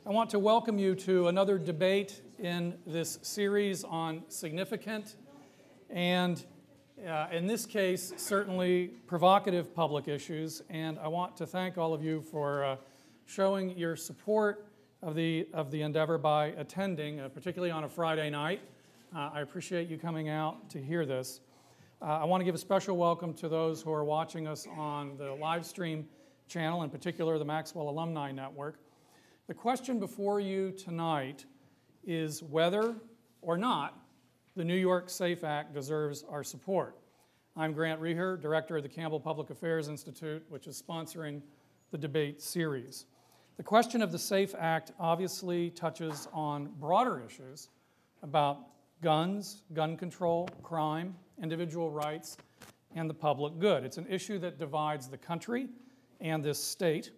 I want to welcome you to another debate in this series on significant and, in this case, certainly provocative public issues. And I want to thank all of you for showing your support of the endeavor by attending, particularly on a Friday night. I appreciate you coming out to hear this. I want to give a special welcome to those who are watching us on the live stream channel, in particular the Maxwell Alumni Network. The question before you tonight is whether or not the New York SAFE Act deserves our support. I'm Grant Reher, Director of the Campbell Public Affairs Institute, which is sponsoring the debate series. The question of the SAFE Act obviously touches on broader issues about guns, gun control, crime, individual rights, and the public good. It's an issue that divides the country and this state.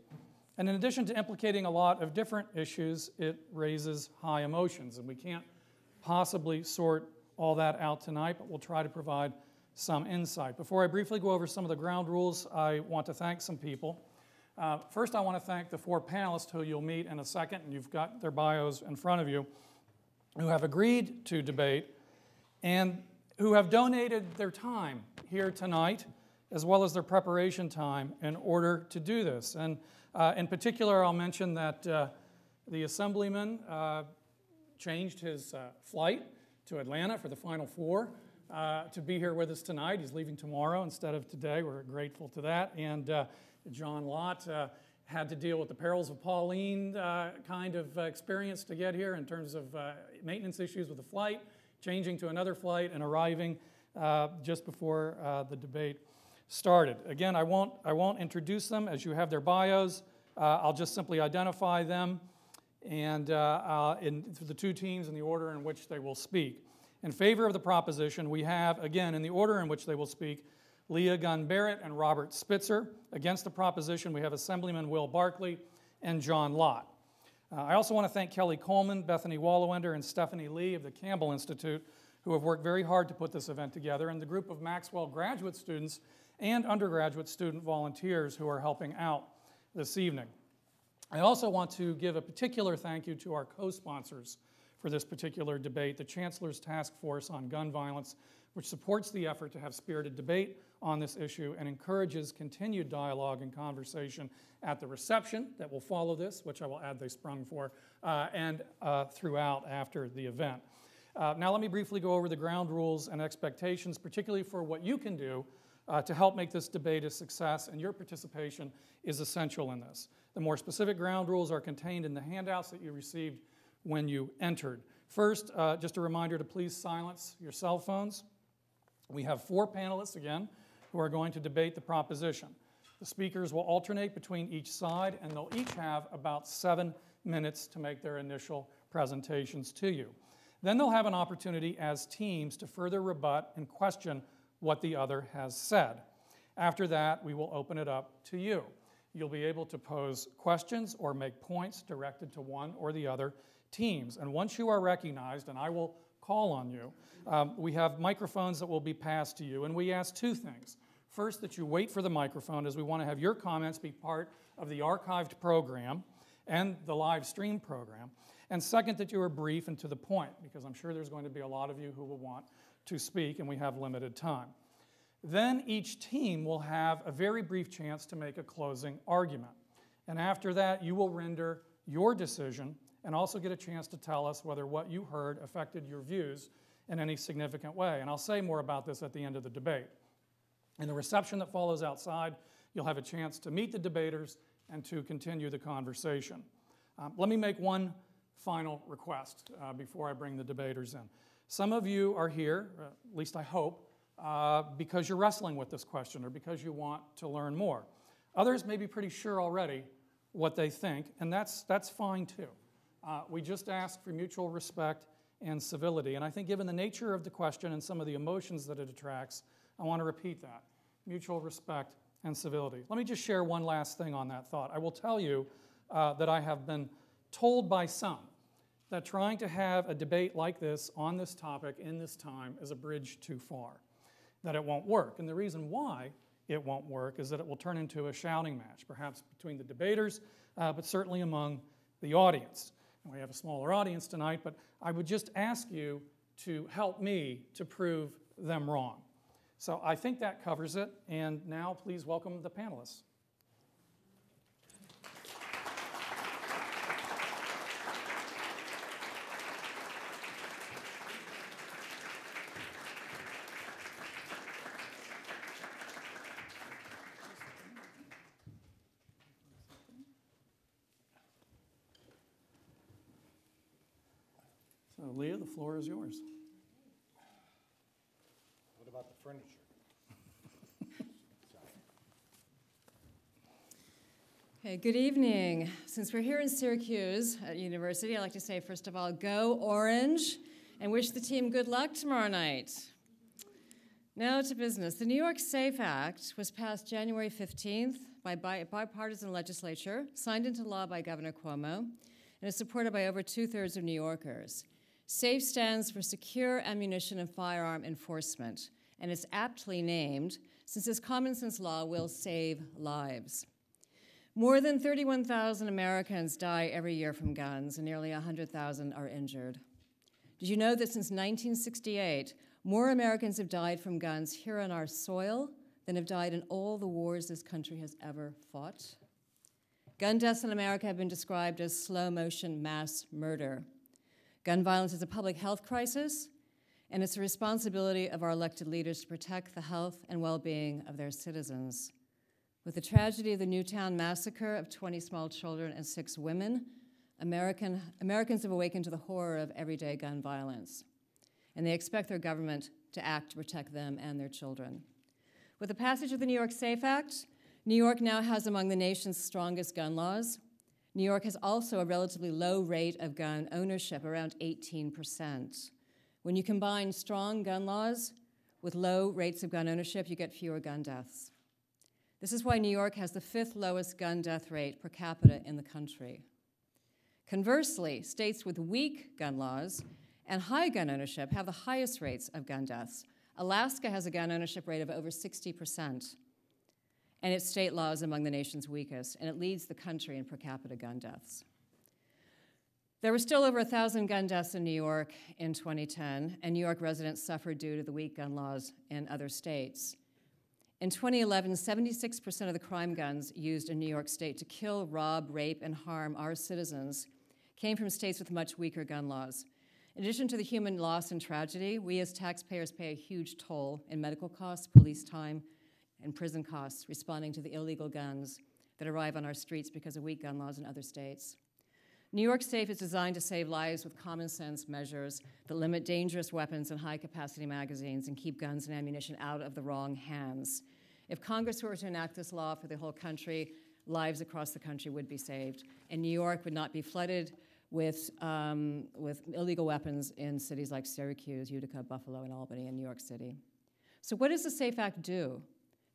And in addition to implicating a lot of different issues, it raises high emotions. And we can't possibly sort all that out tonight, but we'll try to provide some insight. Before I briefly go over some of the ground rules, I want to thank some people. First, I want to thank the four panelists who you'll meet in a second, and you've got their bios in front of you, who have agreed to debate and who have donated their time here tonight, as well as their preparation time, in order to do this. And in particular, I'll mention that the Assemblyman changed his flight to Atlanta for the Final Four to be here with us tonight. He's leaving tomorrow instead of today. We're grateful to that. And John Lott had to deal with the perils of Pauline kind of experience to get here in terms of maintenance issues with the flight, changing to another flight, and arriving just before the debate started. Again, I won't introduce them as you have their bios. I'll just simply identify them and for the two teams in the order in which they will speak. In favor of the proposition, we have, again, in the order in which they will speak, Leah Gunn Barrett and Robert Spitzer. Against the proposition, we have Assemblyman Will Barkley and John Lott. I also want to thank Kelly Coleman, Bethany Wallowender, and Stephanie Lee of the Campbell Institute, who have worked very hard to put this event together, and the group of Maxwell graduate students and undergraduate student volunteers who are helping out this evening. I also want to give a particular thank you to our co-sponsors for this particular debate, the Chancellor's Task Force on Gun Violence, which supports the effort to have spirited debate on this issue and encourages continued dialogue and conversation at the reception that will follow this, which I will add they sprung for, and throughout after the event. Now let me briefly go over the ground rules and expectations, particularly for what you can do to help make this debate a success, and your participation is essential in this. The more specific ground rules are contained in the handouts that you received when you entered. First, just a reminder to please silence your cell phones. We have four panelists, again, who are going to debate the proposition. The speakers will alternate between each side, and they'll each have about 7 minutes to make their initial presentations to you. Then they'll have an opportunity as teams to further rebut and question what the other has said. After that, we will open it up to you. You'll be able to pose questions or make points directed to one or the other teams. And once you are recognized, and I will call on you, we have microphones that will be passed to you, and we ask two things. First, that you wait for the microphone, as we want to have your comments be part of the archived program and the live stream program. And second, that you are brief and to the point, because I'm sure there's going to be a lot of you who will want to speak, and we have limited time. Then each team will have a very brief chance to make a closing argument. And after that, you will render your decision and also get a chance to tell us whether what you heard affected your views in any significant way. And I'll say more about this at the end of the debate. In the reception that follows outside, you'll have a chance to meet the debaters and to continue the conversation. Let me make one final request before I bring the debaters in. Some of you are here, at least I hope, because you're wrestling with this question or because you want to learn more. Others may be pretty sure already what they think, and that's fine too. We just ask for mutual respect and civility, and I think given the nature of the question and some of the emotions that it attracts, I want to repeat that: mutual respect and civility. Let me just share one last thing on that thought. I will tell you that I have been told by some that trying to have a debate like this on this topic in this time is a bridge too far, that it won't work. And the reason why it won't work is that it will turn into a shouting match, perhaps between the debaters, but certainly among the audience. And we have a smaller audience tonight, but I would just ask you to help me to prove them wrong. So I think that covers it, and now please welcome the panelists. So Leah, the floor is yours. What about the furniture? Okay, good evening. Since we're here in Syracuse at University, I'd like to say, first of all, go Orange, and wish the team good luck tomorrow night. Now to business. The New York SAFE Act was passed January 15th by a bipartisan legislature, signed into law by Governor Cuomo, and is supported by over 2/3 of New Yorkers. SAFE stands for Secure Ammunition and Firearm Enforcement, and it's aptly named since this common sense law will save lives. More than 31,000 Americans die every year from guns, and nearly 100,000 are injured. Did you know that since 1968, more Americans have died from guns here on our soil than have died in all the wars this country has ever fought? Gun deaths in America have been described as slow-motion mass murder. Gun violence is a public health crisis, and it's the responsibility of our elected leaders to protect the health and well-being of their citizens. With the tragedy of the Newtown massacre of 20 small children and 6 women, Americans have awakened to the horror of everyday gun violence, and they expect their government to act to protect them and their children. With the passage of the New York SAFE Act, New York now has among the nation's strongest gun laws. New York has also a relatively low rate of gun ownership, around 18%. When you combine strong gun laws with low rates of gun ownership, you get fewer gun deaths. This is why New York has the 5th lowest gun death rate per capita in the country. Conversely, states with weak gun laws and high gun ownership have the highest rates of gun deaths. Alaska has a gun ownership rate of over 60%, and its state law is among the nation's weakest, and it leads the country in per capita gun deaths. There were still over 1,000 gun deaths in New York in 2010, and New York residents suffered due to the weak gun laws in other states. In 2011, 76% of the crime guns used in New York State to kill, rob, rape, and harm our citizens came from states with much weaker gun laws. In addition to the human loss and tragedy, we as taxpayers pay a huge toll in medical costs, police time, and prison costs responding to the illegal guns that arrive on our streets because of weak gun laws in other states. New York SAFE is designed to save lives with common sense measures that limit dangerous weapons and high-capacity magazines and keep guns and ammunition out of the wrong hands. If Congress were to enact this law for the whole country, lives across the country would be saved, and New York would not be flooded with illegal weapons in cities like Syracuse, Utica, Buffalo, and Albany, and New York City. So what does the SAFE Act do?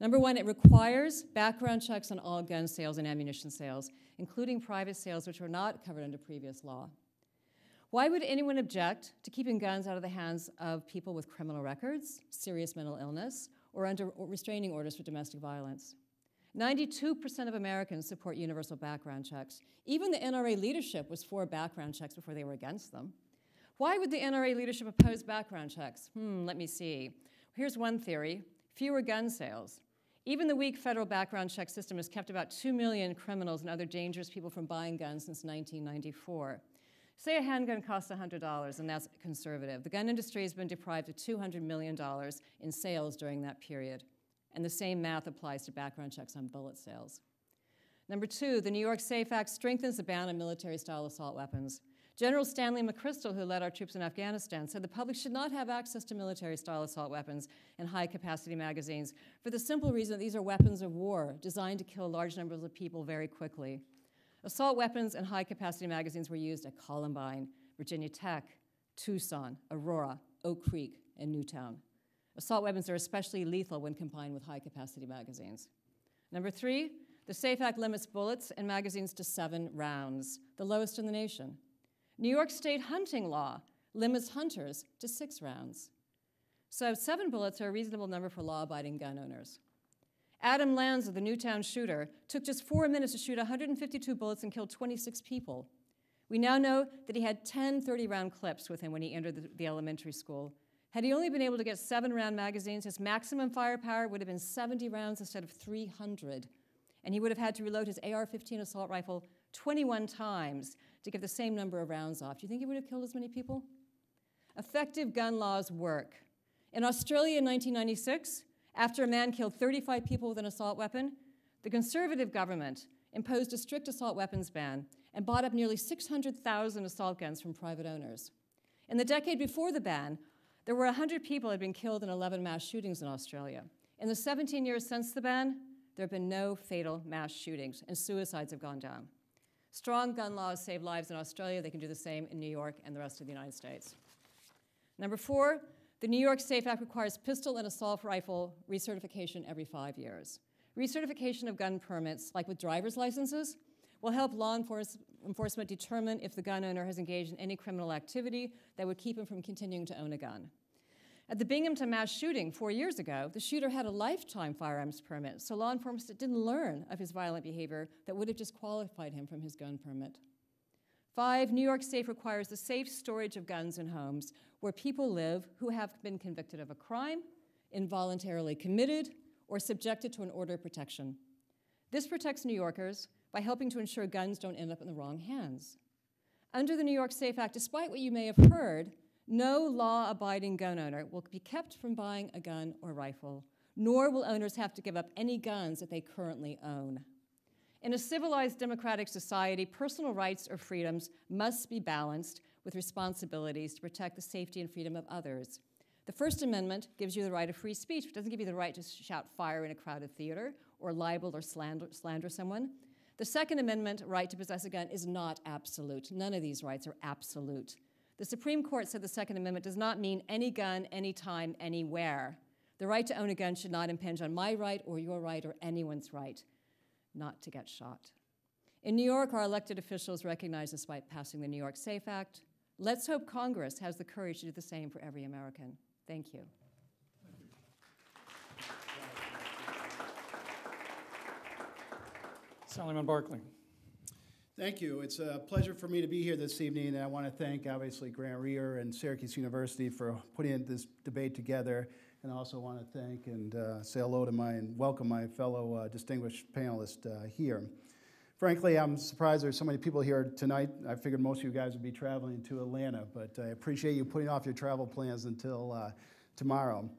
Number one, it requires background checks on all gun sales and ammunition sales, including private sales, which were not covered under previous law. Why would anyone object to keeping guns out of the hands of people with criminal records, serious mental illness, or under restraining orders for domestic violence? 92% of Americans support universal background checks. Even the NRA leadership was for background checks before they were against them. Why would the NRA leadership oppose background checks? Let me see. Here's one theory: fewer gun sales. Even the weak federal background check system has kept about 2 million criminals and other dangerous people from buying guns since 1994. Say a handgun costs $100, and that's conservative. The gun industry has been deprived of $200 million in sales during that period. And the same math applies to background checks on bullet sales. Number two, the New York SAFE Act strengthens the ban on military-style assault weapons. General Stanley McChrystal, who led our troops in Afghanistan, said the public should not have access to military-style assault weapons and high-capacity magazines for the simple reason that these are weapons of war designed to kill large numbers of people very quickly. Assault weapons and high-capacity magazines were used at Columbine, Virginia Tech, Tucson, Aurora, Oak Creek, and Newtown. Assault weapons are especially lethal when combined with high-capacity magazines. Number three, the SAFE Act limits bullets and magazines to 7 rounds, the lowest in the nation. New York State hunting law limits hunters to 6 rounds. So 7 bullets are a reasonable number for law-abiding gun owners. Adam Lanza, the Newtown shooter, took just 4 minutes to shoot 152 bullets and killed 26 people. We now know that he had 10 30-round clips with him when he entered the elementary school. Had he only been able to get 7-round magazines, his maximum firepower would have been 70 rounds instead of 300. And he would have had to reload his AR-15 assault rifle 21 times to get the same number of rounds off. Do you think he would have killed as many people? Effective gun laws work. In Australia in 1996, after a man killed 35 people with an assault weapon, the Conservative government imposed a strict assault weapons ban and bought up nearly 600,000 assault guns from private owners. In the decade before the ban, there were 100 people who had been killed in 11 mass shootings in Australia. In the 17 years since the ban, there have been no fatal mass shootings, and suicides have gone down. Strong gun laws save lives in Australia. They can do the same in New York and the rest of the United States. Number 4, the New York SAFE Act requires pistol and assault rifle recertification every 5 years. Recertification of gun permits, like with driver's licenses, will help law enforcement determine if the gun owner has engaged in any criminal activity that would keep him from continuing to own a gun. At the Binghamton mass shooting 4 years ago, the shooter had a lifetime firearms permit, so law enforcement didn't learn of his violent behavior that would have disqualified him from his gun permit. 5, New York SAFE requires the safe storage of guns in homes where people live who have been convicted of a crime, involuntarily committed, or subjected to an order of protection. This protects New Yorkers by helping to ensure guns don't end up in the wrong hands. Under the New York SAFE Act, despite what you may have heard, no law-abiding gun owner will be kept from buying a gun or rifle, nor will owners have to give up any guns that they currently own. In a civilized democratic society, personal rights or freedoms must be balanced with responsibilities to protect the safety and freedom of others. The First Amendment gives you the right of free speech. It doesn't give you the right to shout fire in a crowded theater or libel or slander someone. The Second Amendment right to possess a gun is not absolute. None of these rights are absolute. The Supreme Court said the Second Amendment does not mean any gun, anytime, anywhere. The right to own a gun should not impinge on my right or your right or anyone's right not to get shot. In New York, our elected officials recognize this by passing the New York SAFE Act. Let's hope Congress has the courage to do the same for every American. Thank you. Sallyman Barkley. Thank you. It's a pleasure for me to be here this evening, and I want to thank, obviously, Grant Rear and Syracuse University for putting this debate together, and also want to thank and say hello to and welcome my fellow distinguished panelists here. Frankly, I'm surprised there's so many people here tonight. I figured most of you guys would be traveling to Atlanta, but I appreciate you putting off your travel plans until tomorrow.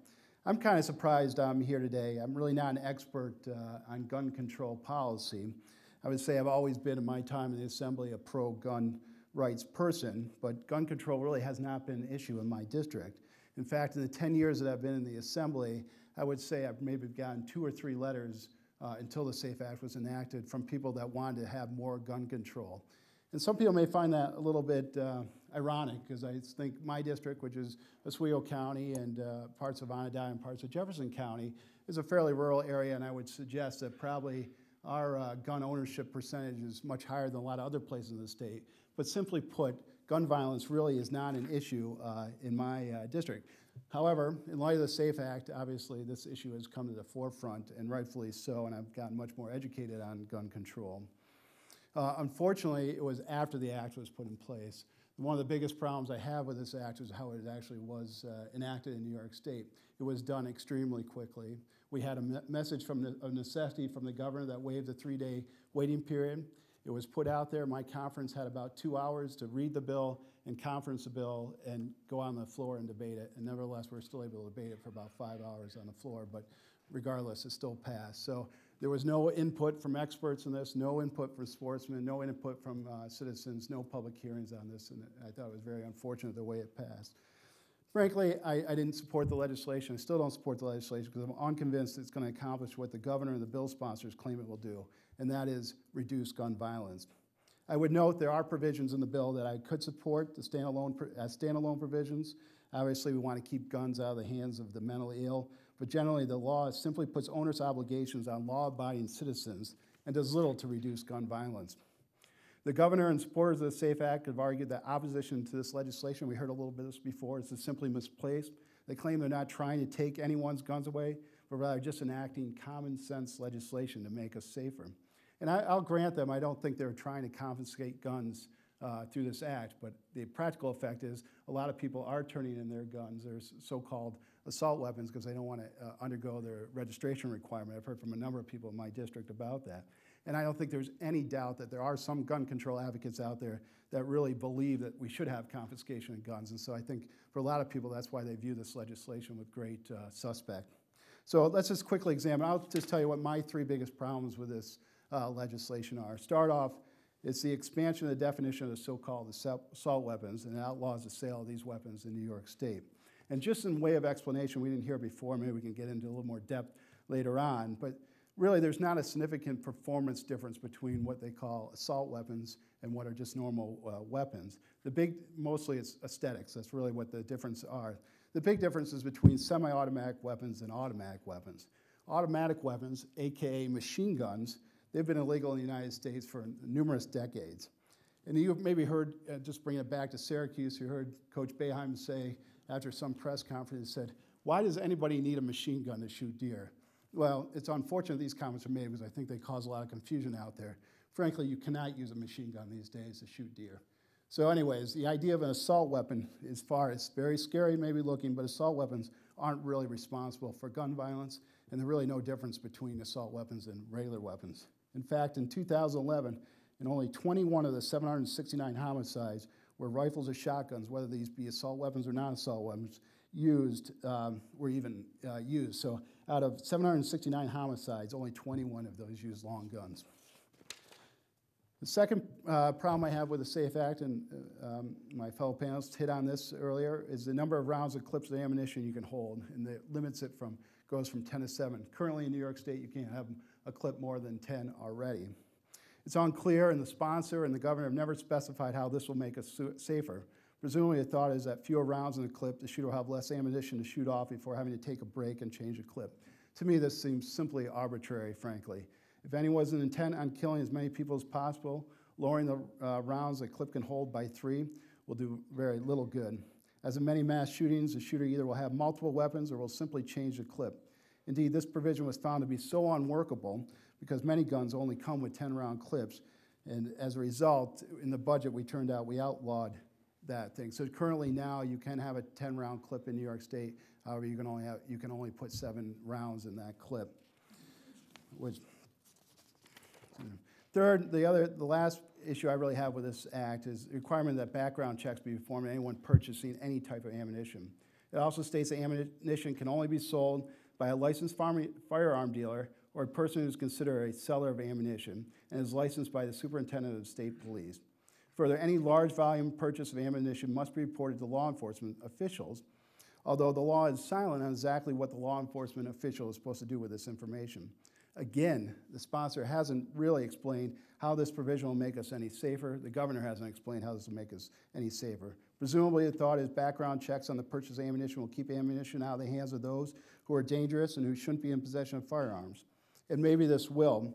I'm kind of surprised I'm here today. I'm really not an expert on gun control policy. I would say I've always been, in my time in the Assembly, a pro-gun rights person, but gun control really has not been an issue in my district. In fact, in the 10 years that I've been in the Assembly, I would say I've maybe gotten 2 or 3 letters until the SAFE Act was enacted from people that wanted to have more gun control. And some people may find that a little bit ironic, because I think my district, which is Oswego County and parts of Onondaga and parts of Jefferson County, is a fairly rural area, and I would suggest that probably our gun ownership percentage is much higher than a lot of other places in the state. But simply put, gun violence really is not an issue in my district. However, in light of the SAFE Act, obviously this issue has come to the forefront, and rightfully so, and I've gotten much more educated on gun control. Unfortunately, it was after the act was put in place. One of the biggest problems I have with this act is how it actually was enacted in New York State. It was done extremely quickly. We had a message of necessity from the governor that waived the 3-day waiting period. It was put out there. My conference had about 2 hours to read the bill and conference the bill and go on the floor and debate it. And nevertheless, we're still able to debate it for about 5 hours on the floor. But regardless, it still passed. So there was no input from experts in this, no input from sportsmen, no input from citizens, no public hearings on this. And I thought it was very unfortunate the way it passed. Frankly, I didn't support the legislation. I still don't support the legislation because I'm unconvinced it's going to accomplish what the governor and the bill sponsors claim it will do, and that is reduce gun violence. I would note there are provisions in the bill that I could support, the standalone provisions. Obviously, we want to keep guns out of the hands of the mentally ill, but generally the law simply puts onerous obligations on law-abiding citizens and does little to reduce gun violence. The governor and supporters of the SAFE Act have argued that opposition to this legislation, we heard a little bit of this before, is simply misplaced. They claim they're not trying to take anyone's guns away, but rather just enacting common sense legislation to make us safer. And I'll grant them, I don't think they're trying to confiscate guns through this act, but the practical effect is a lot of people are turning in their guns. There's so-called assault weapons because they don't want to undergo their registration requirement. I've heard from a number of people in my district about that. And I don't think there's any doubt that there are some gun control advocates out there that really believe that we should have confiscation of guns. And so I think for a lot of people, that's why they view this legislation with great suspect. So let's just quickly examine. I'll just tell you what my three biggest problems with this legislation are. Start off, it's the expansion of the definition of the so-called assault weapons and outlaws the sale of these weapons in New York State. And just in way of explanation, we didn't hear before, maybe we can get into a little more depth later on, but really there's not a significant performance difference between what they call assault weapons and what are just normal weapons. Mostly it's aesthetics, that's really what the difference are. The big difference is between semi-automatic weapons and automatic weapons. Automatic weapons, AKA machine guns, they've been illegal in the United States for numerous decades. And you've maybe heard, just bring it back to Syracuse, you heard Coach Boeheim say after some press conference, he said, why does anybody need a machine gun to shoot deer? Well, it's unfortunate these comments are made because I think they cause a lot of confusion out there. Frankly, you cannot use a machine gun these days to shoot deer. So anyways, the idea of an assault weapon is it's very scary maybe looking, but assault weapons aren't really responsible for gun violence, and there's really no difference between assault weapons and regular weapons. In fact, in 2011, in only 21 of the 769 homicides where rifles or shotguns, whether these be assault weapons or non-assault weapons, were even used. So out of 769 homicides, only 21 of those used long guns. The second problem I have with the SAFE Act, and my fellow panelists hit on this earlier, is the number of rounds of clips of ammunition you can hold, and it limits it goes from 10 to 7. Currently in New York State, you can't have a clip more than 10 already. It's unclear, and the sponsor and the governor have never specified how this will make us safer. Presumably the thought is that fewer rounds in the clip, the shooter will have less ammunition to shoot off before having to take a break and change a clip. To me, this seems simply arbitrary, frankly. If anyone's intent on killing as many people as possible, lowering the rounds a clip can hold by 3 will do very little good. As in many mass shootings, the shooter either will have multiple weapons or will simply change the clip. Indeed, this provision was found to be so unworkable because many guns only come with 10-round clips, and as a result, in the budget we outlawed that thing. So currently now you can have a 10-round clip in New York State. However, you can only put 7 rounds in that clip. Third, the last issue I really have with this act is the requirement that background checks be performed on anyone purchasing any type of ammunition. It also states that ammunition can only be sold by a licensed firearm dealer or a person who is considered a seller of ammunition and is licensed by the superintendent of the state police. Further, any large volume purchase of ammunition must be reported to law enforcement officials, although the law is silent on exactly what the law enforcement official is supposed to do with this information. Again, the sponsor hasn't really explained how this provision will make us any safer. The governor hasn't explained how this will make us any safer. Presumably the thought is background checks on the purchase of ammunition will keep ammunition out of the hands of those who are dangerous and who shouldn't be in possession of firearms. And maybe this will,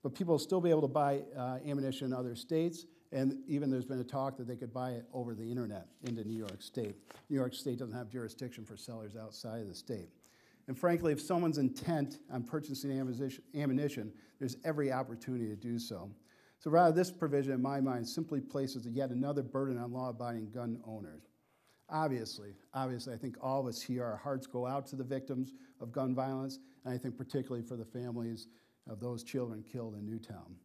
but people will still be able to buy ammunition in other states, and even there's been a talk that they could buy it over the internet into New York State. New York State doesn't have jurisdiction for sellers outside of the state. And frankly, if someone's intent on purchasing ammunition, there's every opportunity to do so. So rather, this provision, in my mind, simply places yet another burden on law-abiding gun owners. Obviously, I think all of us here, our hearts go out to the victims of gun violence, and I think particularly for the families of those children killed in Newtown.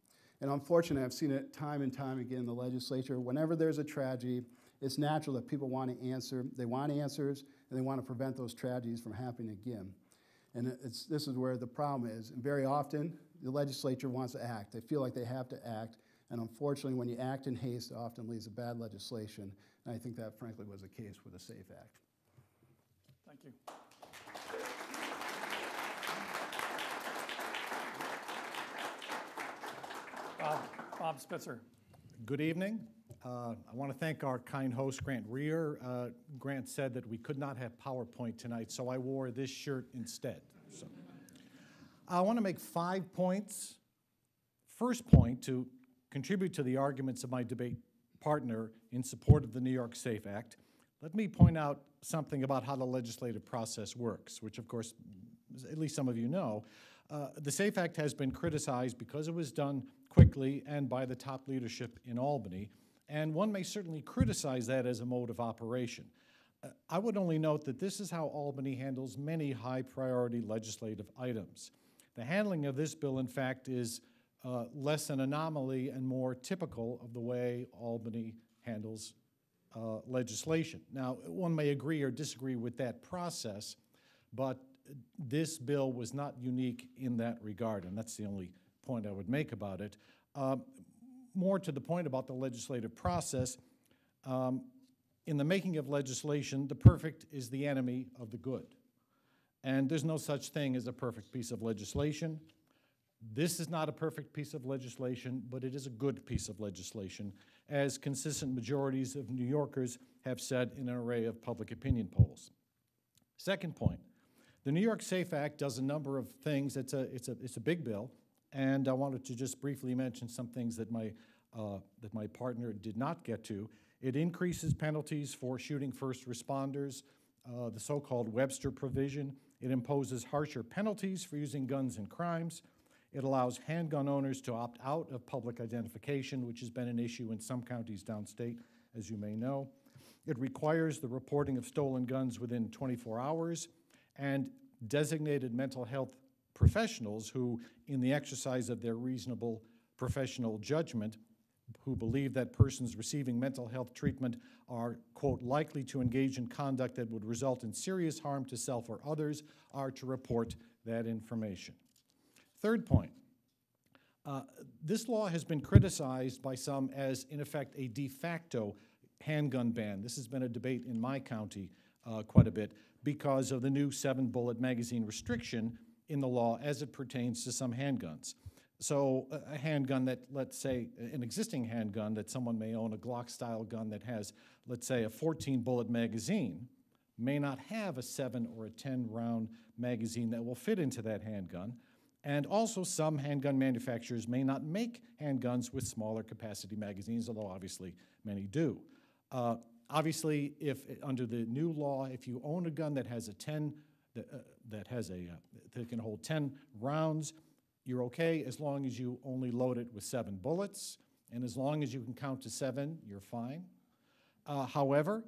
And unfortunately, I've seen it time and time again in the legislature. Whenever there's a tragedy, it's natural that people want to answer. They want answers, and they want to prevent those tragedies from happening again. And this is where the problem is. And very often, the legislature wants to act. They feel like they have to act. And unfortunately, when you act in haste, it often leads to bad legislation. And I think that, frankly, was the case with the SAFE Act. Thank you. Bob Spitzer. Good evening. I want to thank our kind host, Grant Rear. Grant said that we could not have PowerPoint tonight, so I wore this shirt instead. So, I want to make 5 points. First point, to contribute to the arguments of my debate partner in support of the New York SAFE Act, let me point out something about how the legislative process works, which of course, at least some of you know. The SAFE Act has been criticized because it was done quickly and by the top leadership in Albany, and one may certainly criticize that as a mode of operation. I would only note that this is how Albany handles many high-priority legislative items. The handling of this bill, in fact, is less an anomaly and more typical of the way Albany handles legislation. Now, one may agree or disagree with that process, but this bill was not unique in that regard, and that's the only point I would make about it. More to the point about the legislative process, in the making of legislation, the perfect is the enemy of the good. And there's no such thing as a perfect piece of legislation. This is not a perfect piece of legislation, but it is a good piece of legislation, as consistent majorities of New Yorkers have said in an array of public opinion polls. Second point, the New York SAFE Act does a number of things. It's a big bill, and I wanted to just briefly mention some things that my partner did not get to. It increases penalties for shooting first responders, the so-called Webster provision. It imposes harsher penalties for using guns in crimes. It allows handgun owners to opt out of public identification, which has been an issue in some counties downstate, as you may know. It requires the reporting of stolen guns within 24 hours, and designated mental health professionals who, in the exercise of their reasonable professional judgment, who believe that persons receiving mental health treatment are, quote, likely to engage in conduct that would result in serious harm to self or others, are to report that information. Third point, this law has been criticized by some as, in effect, a de facto handgun ban. This has been a debate in my county quite a bit because of the new 7-bullet magazine restriction in the law as it pertains to some handguns. So a handgun that, let's say, an existing handgun that someone may own, a Glock-style gun that has, let's say, a 14-bullet magazine, may not have a 7 or a 10-round magazine that will fit into that handgun. And also some handgun manufacturers may not make handguns with smaller capacity magazines, although obviously many do. Obviously, if under the new law, if you own a gun that has a 10, that can hold 10 rounds, you're okay as long as you only load it with 7 bullets, and as long as you can count to 7, you're fine. However,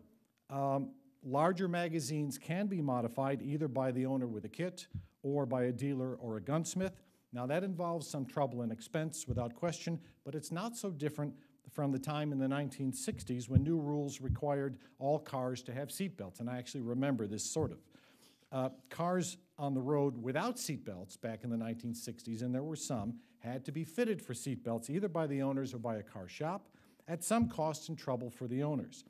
larger magazines can be modified either by the owner with a kit or by a dealer or a gunsmith. Now that involves some trouble and expense without question, but it's not so different from the time in the 1960s when new rules required all cars to have seatbelts, and I actually remember this sort of. Cars on the road without seatbelts back in the 1960s, and there were some, had to be fitted for seatbelts either by the owners or by a car shop at some cost and trouble for the owners.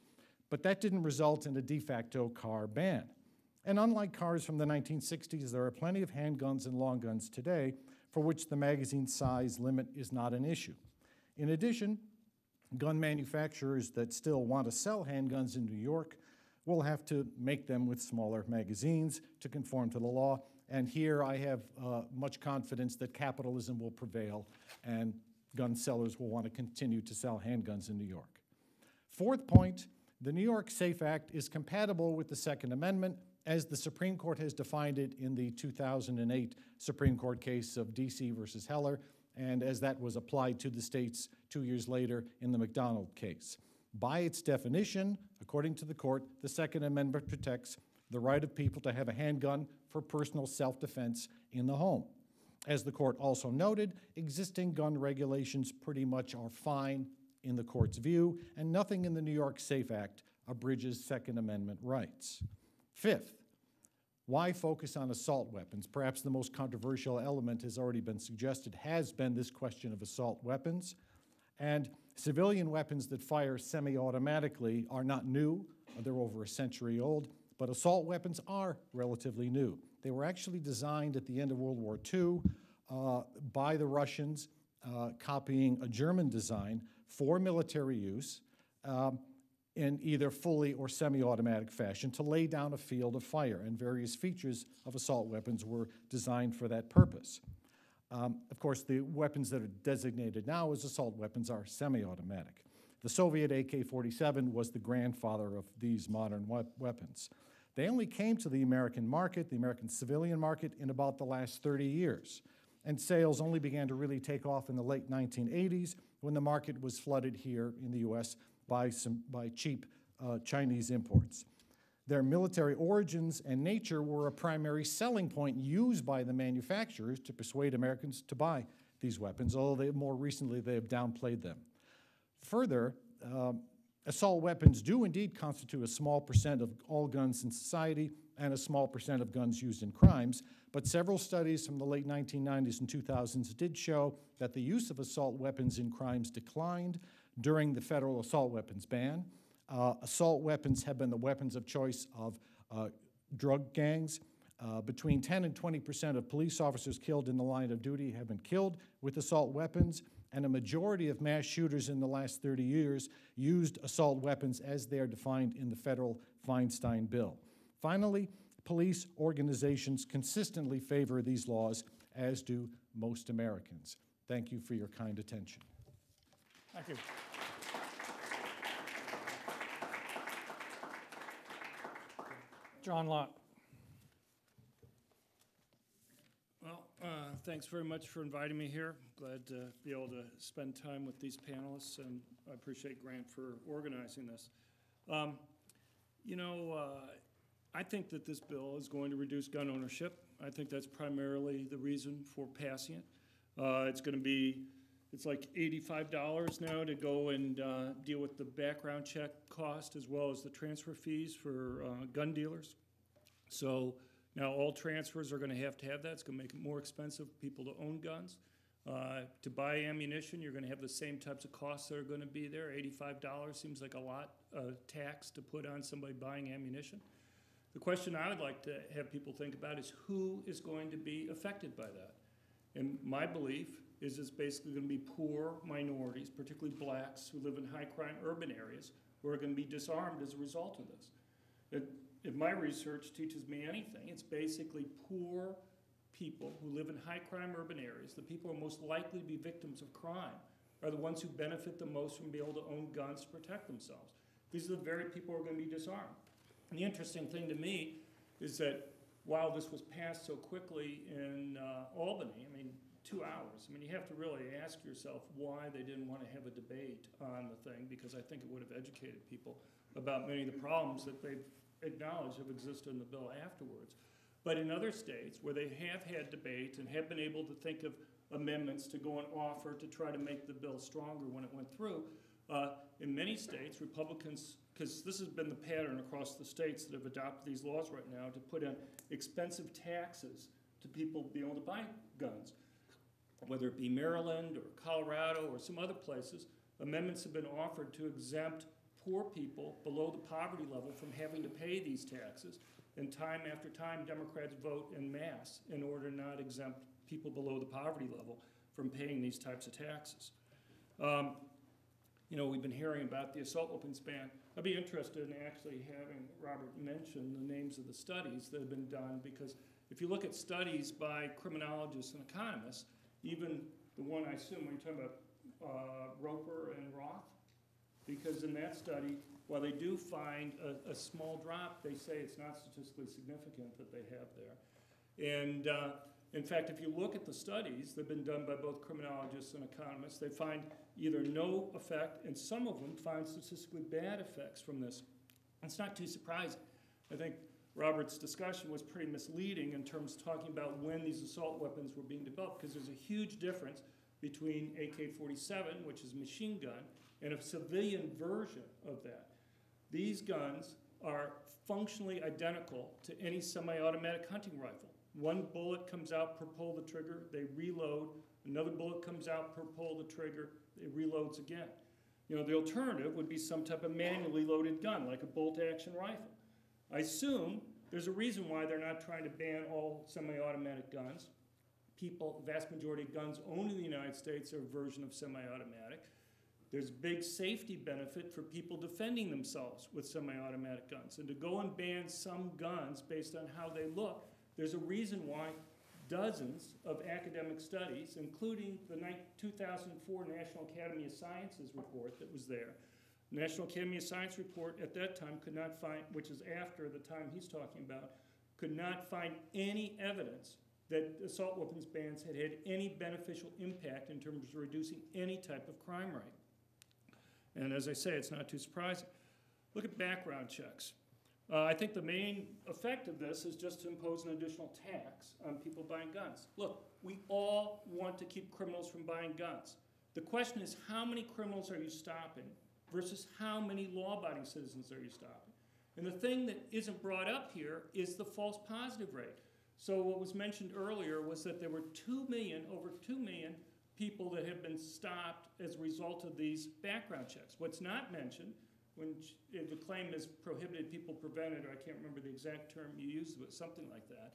But that didn't result in a de facto car ban. And unlike cars from the 1960s, there are plenty of handguns and long guns today for which the magazine size limit is not an issue. In addition, gun manufacturers that still want to sell handguns in New York will have to make them with smaller magazines to conform to the law. And here I have much confidence that capitalism will prevail and gun sellers will want to continue to sell handguns in New York. Fourth point, the New York SAFE Act is compatible with the Second Amendment as the Supreme Court has defined it in the 2008 Supreme Court case of D.C. versus Heller, and as that was applied to the states 2 years later in the McDonald case. By its definition, according to the court, the Second Amendment protects the right of people to have a handgun for personal self-defense in the home. As the court also noted, existing gun regulations pretty much are fine in the court's view, and nothing in the New York SAFE Act abridges Second Amendment rights. Fifth, why focus on assault weapons? Perhaps the most controversial element has already been suggested, has been this question of assault weapons. And civilian weapons that fire semi-automatically are not new. They're over a century old, but assault weapons are relatively new. They were actually designed at the end of World War II by the Russians, copying a German design for military use in either fully or semi-automatic fashion to lay down a field of fire, and various features of assault weapons were designed for that purpose. Of course, the weapons that are designated now as assault weapons are semi-automatic. The Soviet AK-47 was the grandfather of these modern weapons. They only came to the American market, the American civilian market, in about the last 30 years. And sales only began to really take off in the late 1980s when the market was flooded here in the US by cheap Chinese imports. Their military origins and nature were a primary selling point used by the manufacturers to persuade Americans to buy these weapons, although more recently they have downplayed them. Further, assault weapons do indeed constitute a small percent of all guns in society and a small percent of guns used in crimes, but several studies from the late 1990s and 2000s did show that the use of assault weapons in crimes declined during the federal assault weapons ban. Assault weapons have been the weapons of choice of drug gangs. Between 10 and 20% of police officers killed in the line of duty have been killed with assault weapons, and a majority of mass shooters in the last 30 years used assault weapons as they are defined in the federal Feinstein bill. Finally, police organizations consistently favor these laws, as do most Americans. Thank you for your kind attention. Thank you. John Lott. Well, thanks very much for inviting me here. Glad to be able to spend time with these panelists, and I appreciate Grant for organizing this. I think that this bill is going to reduce gun ownership. I think that's primarily the reason for passing it. It's like $85 now to go and deal with the background check cost as well as the transfer fees for gun dealers. So now all transfers are going to have that. It's going to make it more expensive for people to own guns. To buy ammunition, you're going to have the same types of costs that are going to be there. $85 seems like a lot of tax to put on somebody buying ammunition. The question I would like to have people think about is who is going to be affected by that? And my belief is it's basically going to be poor minorities, particularly blacks who live in high-crime urban areas, who are going to be disarmed as a result of this. If my research teaches me anything, it's basically poor people who live in high-crime urban areas, the people who are most likely to be victims of crime, are the ones who benefit the most from being able to own guns to protect themselves. These are the very people who are going to be disarmed. And the interesting thing to me is that while this was passed so quickly in Albany, 2 hours, you have to really ask yourself why they didn't want to have a debate on the thing, because I think it would have educated people about many of the problems that they've acknowledged have existed in the bill afterwards. But in other states where they have had debate and have been able to think of amendments to go and offer to try to make the bill stronger when it went through, in many states, Republicans, because this has been the pattern across the states that have adopted these laws right now, to put in expensive taxes to people being able to buy guns. Whether it be Maryland or Colorado or some other places, amendments have been offered to exempt poor people below the poverty level from having to pay these taxes. And time after time, Democrats vote en masse in order to not exempt people below the poverty level from paying these types of taxes. We've been hearing about the assault weapons ban. I'd be interested in actually having Robert mention the names of the studies that have been done, because if you look at studies by criminologists and economists, even the one I assume when you're talking about Roper and Roth, because in that study, while they do find a small drop, they say it's not statistically significant that they have there. And in fact, if you look at the studies that have been done by both criminologists and economists, they find either no effect, and some of them find statistically bad effects from this. It's not too surprising. I think Robert's discussion was pretty misleading in terms of talking about when these assault weapons were being developed, because there's a huge difference between AK-47, which is a machine gun, and a civilian version of that. These guns are functionally identical to any semi-automatic hunting rifle. One bullet comes out per pull the trigger, they reload. Another bullet comes out per pull the trigger, it reloads again. The alternative would be some type of manually loaded gun, like a bolt-action rifle. I assume there's a reason why they're not trying to ban all semi-automatic guns. The vast majority of guns owned in the United States are a version of semi-automatic. There's big safety benefit for people defending themselves with semi-automatic guns. And to go and ban some guns based on how they look, there's a reason why dozens of academic studies, including the 2004 National Academy of Sciences report that was there. The National Academy of Science report at that time could not find, which is after the time he's talking about, could not find any evidence that assault weapons bans had had any beneficial impact in terms of reducing any type of crime rate. And as I say, it's not too surprising. Look at background checks. I think the main effect of this is just to impose an additional tax on people buying guns. Look, we all want to keep criminals from buying guns. The question is, how many criminals are you stopping versus how many law-abiding citizens are you stopping? And the thing that isn't brought up here is the false positive rate. So what was mentioned earlier was that there were over 2 million people that have been stopped as a result of these background checks. What's not mentioned, when the claim is prohibited people prevented, or I can't remember the exact term you used, but something like that.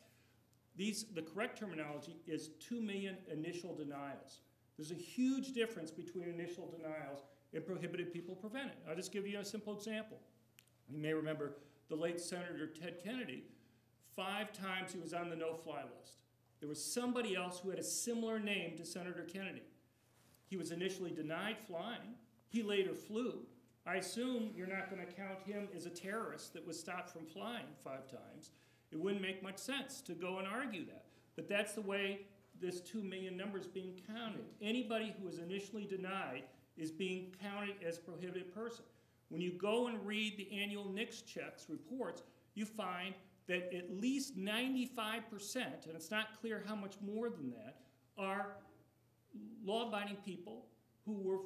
The correct terminology is 2 million initial denials. There's a huge difference between initial denials and prohibited people prevented. I'll just give you a simple example. You may remember the late Senator Ted Kennedy. 5 times he was on the no-fly list. There was somebody else who had a similar name to Senator Kennedy. He was initially denied flying. He later flew. I assume you're not going to count him as a terrorist that was stopped from flying 5 times. It wouldn't make much sense to go and argue that. But that's the way this 2 million number is being counted. Anybody who was initially denied is being counted as a prohibited person. When you go and read the annual NICS checks reports, you find that at least 95%, and it's not clear how much more than that, are law-abiding people who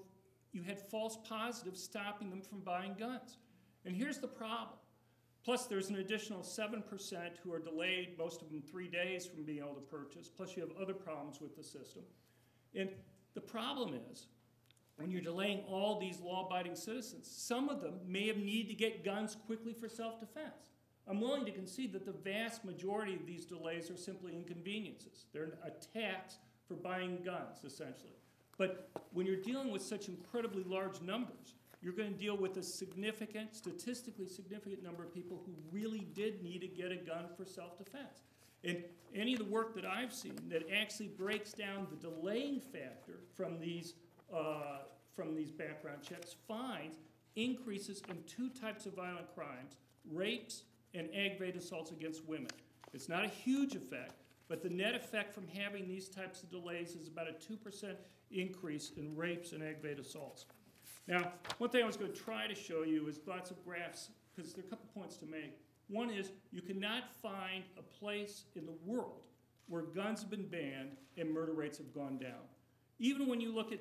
you had false positives stopping them from buying guns. And here's the problem. Plus, there's an additional 7% who are delayed, most of them 3 days from being able to purchase. Plus, you have other problems with the system. And the problem is, when you're delaying all these law-abiding citizens, some of them may have needed to get guns quickly for self-defense. I'm willing to concede that the vast majority of these delays are simply inconveniences. They're a tax for buying guns, essentially. But when you're dealing with such incredibly large numbers, you're going to deal with a significant, statistically significant number of people who really did need to get a gun for self-defense. And any of the work that I've seen that actually breaks down the delaying factor from these background checks finds increases in 2 types of violent crimes, rapes and aggravated assaults against women. It's not a huge effect, but the net effect from having these types of delays is about a 2% increase in rapes and aggravated assaults. Now, one thing I was going to try to show you is lots of graphs, because there are a couple points to make. One is you cannot find a place in the world where guns have been banned and murder rates have gone down. Even when you look at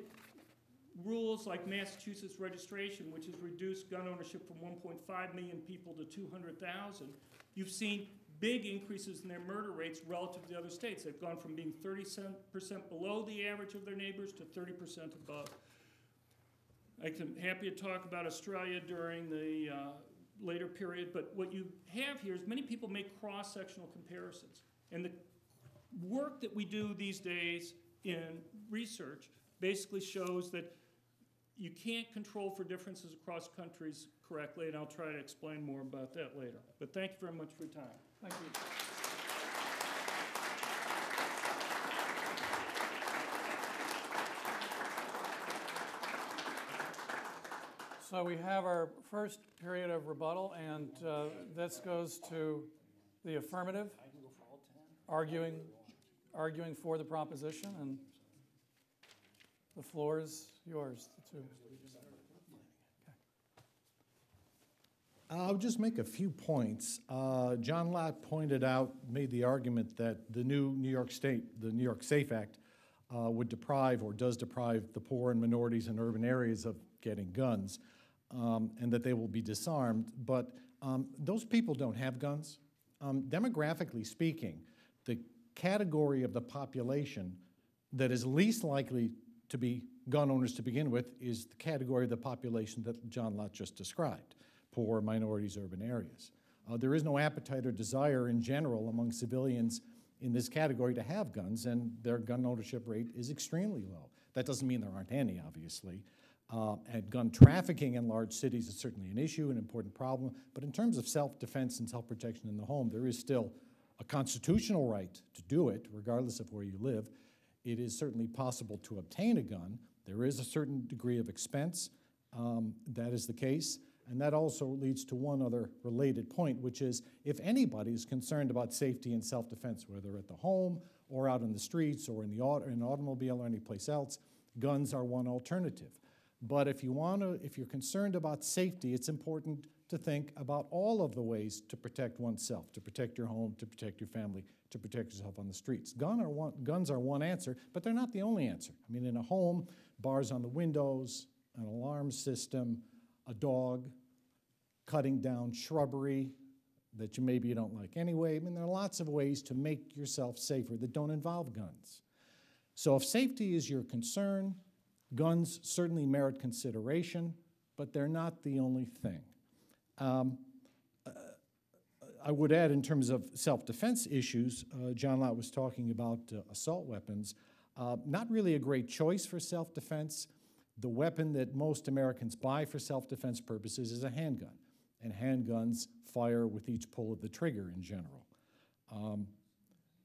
rules like Massachusetts registration, which has reduced gun ownership from 1.5 million people to 200,000, you've seen big increases in their murder rates relative to the other states. They've gone from being 30% below the average of their neighbors to 30% above. I'm happy to talk about Australia during the later period, but what you have here is many people make cross-sectional comparisons. And the work that we do these days in research basically shows that you can't control for differences across countries correctly, and I'll try to explain more about that later. But thank you very much for your time. Thank you. So we have our first period of rebuttal, and this goes to the affirmative, arguing for the proposition, and the floor is yours. The two. I'll just make a few points. John Lott made the argument that the new New York SAFE Act would deprive or does deprive the poor and minorities in urban areas of getting guns, and that they will be disarmed. But those people don't have guns. Demographically speaking, the category of the population that is least likely to be gun owners to begin with is the category of the population that John Lott just described, poor, minorities, urban areas. There is no appetite or desire in general among civilians in this category to have guns, and their gun ownership rate is extremely low. That doesn't mean there aren't any, obviously. And gun trafficking in large cities is certainly an issue, an important problem, but in terms of self-defense and self-protection in the home, there is still a constitutional right to do it, regardless of where you live. It is certainly possible to obtain a gun. There is a certain degree of expense. That is the case. And that also leads to one other related point, which is if anybody is concerned about safety and self-defense, whether at the home or out in the streets or in an automobile or any place else, guns are one alternative. But if you're concerned about safety, it's important to think about all of the ways to protect oneself, to protect your home, to protect your family, to protect yourself on the streets. Guns are one answer, but they're not the only answer. I mean, in a home, bars on the windows, an alarm system, a dog, cutting down shrubbery that maybe you don't like anyway. I mean, there are lots of ways to make yourself safer that don't involve guns. So if safety is your concern, guns certainly merit consideration, but they're not the only thing. I would add, in terms of self-defense issues, John Lott was talking about assault weapons. Not really a great choice for self-defense. The weapon that most Americans buy for self-defense purposes is a handgun, and handguns fire with each pull of the trigger in general.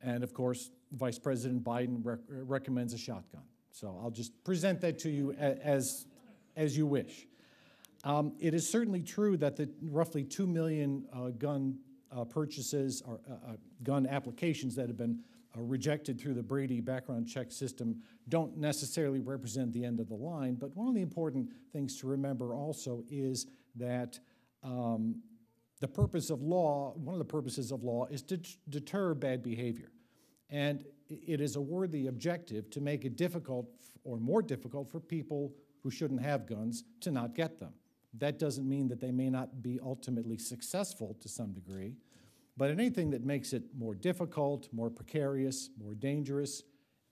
And of course, Vice President Biden recommends a shotgun. So I'll just present that to you as you wish. It is certainly true that the roughly 2 million gun purchases or gun applications that have been rejected through the Brady background check system don't necessarily represent the end of the line, but one of the important things to remember also is that the purpose of law, one of the purposes of law is to deter bad behavior. And it is a worthy objective to make it difficult or more difficult for people who shouldn't have guns to not get them. That doesn't mean that they may not be ultimately successful to some degree, but anything that makes it more difficult, more precarious, more dangerous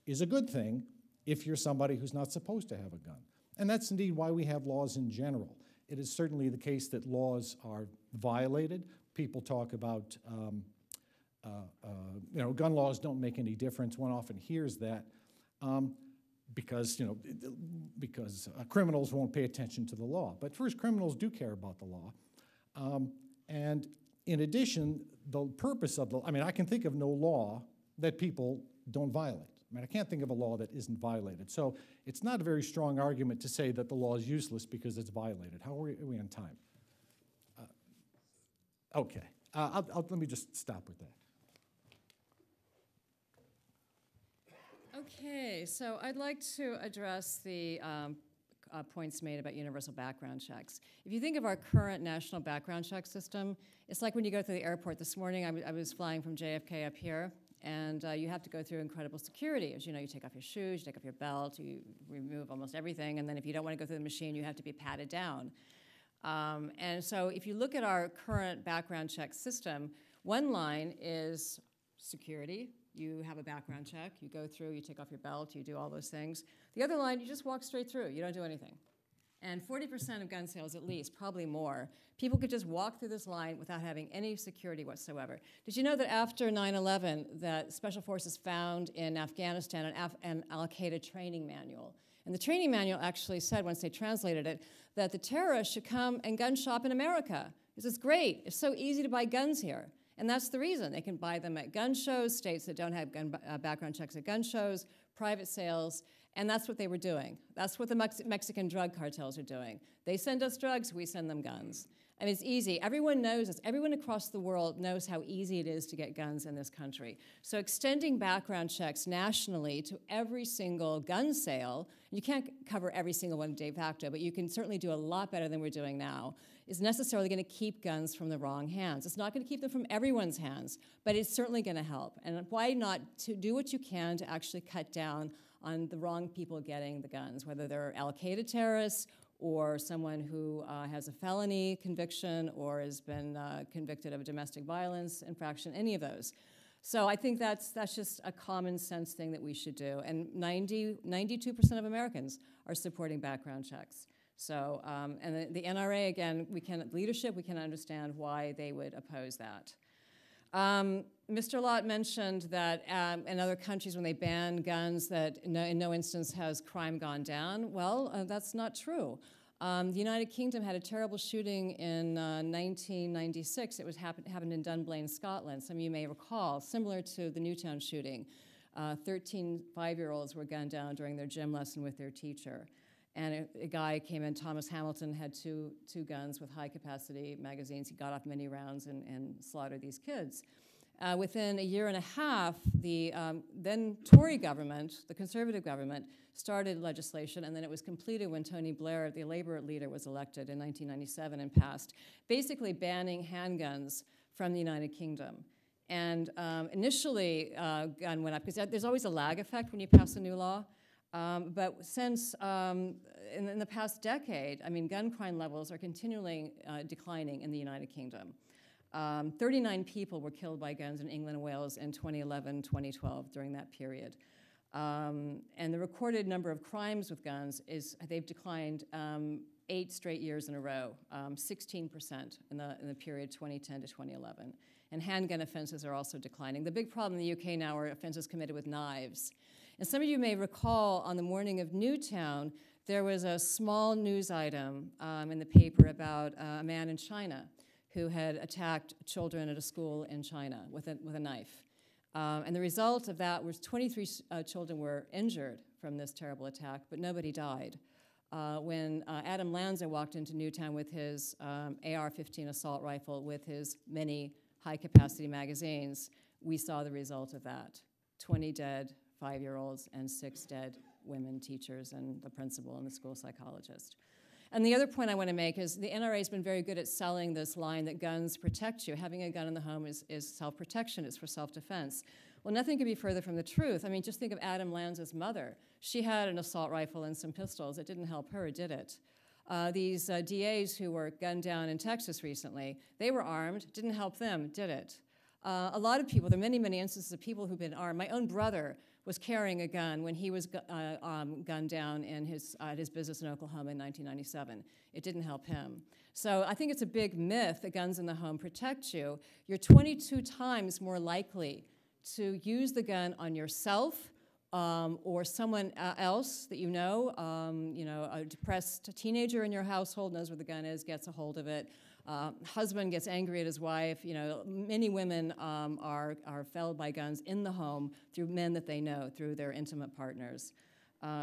is a good thing if you're somebody who's not supposed to have a gun. And that's indeed why we have laws in general. It is certainly the case that laws are violated. People talk about, gun laws don't make any difference. One often hears that because criminals won't pay attention to the law. But first, criminals do care about the law. And in addition, the purpose of I can think of no law that people don't violate. I can't think of a law that isn't violated. So it's not a very strong argument to say that the law is useless because it's violated. How are we on time? Okay. Let me just stop with that. Okay, so I'd like to address the points made about universal background checks. If you think of our current national background check system, it's like when you go to the airport this morning. I was flying from JFK up here, and you have to go through incredible security. As you know, you take off your shoes, you take off your belt, you remove almost everything, and then if you don't want to go through the machine, you have to be patted down. And so if you look at our current background check system, one line is security. You have a background check, you go through, you take off your belt, you do all those things. The other line, you just walk straight through, you don't do anything. And 40% of gun sales, at least, probably more, people could just walk through this line without having any security whatsoever. Did you know that after 9/11, that Special Forces found in Afghanistan an al-Qaeda training manual? And the training manual actually said, once they translated it, that the terrorists should come and gun shop in America. This is great, it's so easy to buy guns here. And that's the reason. They can buy them at gun shows, states that don't have gun background checks at gun shows, private sales, and that's what they were doing. That's what the Mexican drug cartels are doing. They send us drugs, we send them guns. I mean, it's easy. Everyone knows this. Everyone across the world knows how easy it is to get guns in this country. So extending background checks nationally to every single gun sale, you can't cover every single one de facto, but you can certainly do a lot better than we're doing now, is necessarily going to keep guns from the wrong hands. It's not going to keep them from everyone's hands, but it's certainly going to help. And why not to do what you can to actually cut down on the wrong people getting the guns, whether they're al-Qaeda terrorists or someone who has a felony conviction or has been convicted of a domestic violence infraction, any of those. So I think that's just a common sense thing that we should do. And 92% of Americans are supporting background checks. So, and the NRA, again, leadership, we can understand why they would oppose that. Mr. Lott mentioned that in other countries when they ban guns that in no instance has crime gone down. Well, that's not true. The United Kingdom had a terrible shooting in 1996. It happened in Dunblane, Scotland. Some of you may recall, similar to the Newtown shooting. 13 5-year-olds were gunned down during their gym lesson with their teacher. And a guy came in, Thomas Hamilton, had two guns with high-capacity magazines. He got off many rounds and slaughtered these kids. Within a year and a half, the then Tory government, the conservative government, started legislation, and then it was completed when Tony Blair, the Labour leader, was elected in 1997 and passed, basically banning handguns from the United Kingdom. And initially, gun went up, because there's always a lag effect when you pass a new law. But since, in the past decade, I mean, gun crime levels are continually declining in the United Kingdom. 39 people were killed by guns in England and Wales in 2011, 2012, during that period. And the recorded number of crimes with guns they've declined 8 straight years in a row, 16% in the period 2010 to 2011. And handgun offenses are also declining. The big problem in the UK now are offenses committed with knives. And some of you may recall on the morning of Newtown, there was a small news item in the paper about a man in China who had attacked children at a school in China with a knife. And the result of that was 23 children were injured from this terrible attack, but nobody died. When Adam Lanza walked into Newtown with his AR-15 assault rifle with his many high-capacity magazines, we saw the result of that. 20 dead 5-year-olds and 6 dead women teachers and the principal and the school psychologist. And the other point I want to make is the NRA has been very good at selling this line that guns protect you. Having a gun in the home is self-protection, it's for self-defense. Well, nothing could be further from the truth. I mean, just think of Adam Lanza's mother. She had an assault rifle and some pistols. It didn't help her, did it? These DAs who were gunned down in Texas recently, they were armed. Didn't help them, did it? A lot of people, there are many, many instances of people who've been armed. My own brother was carrying a gun when he was gunned down in his business in Oklahoma in 1997. It didn't help him. So I think it's a big myth that guns in the home protect you. You're 22 times more likely to use the gun on yourself or someone else that you know, a depressed teenager in your household knows where the gun is, gets a hold of it. Husband gets angry at his wife. Many women are felled by guns in the home through men that they know, through their intimate partners.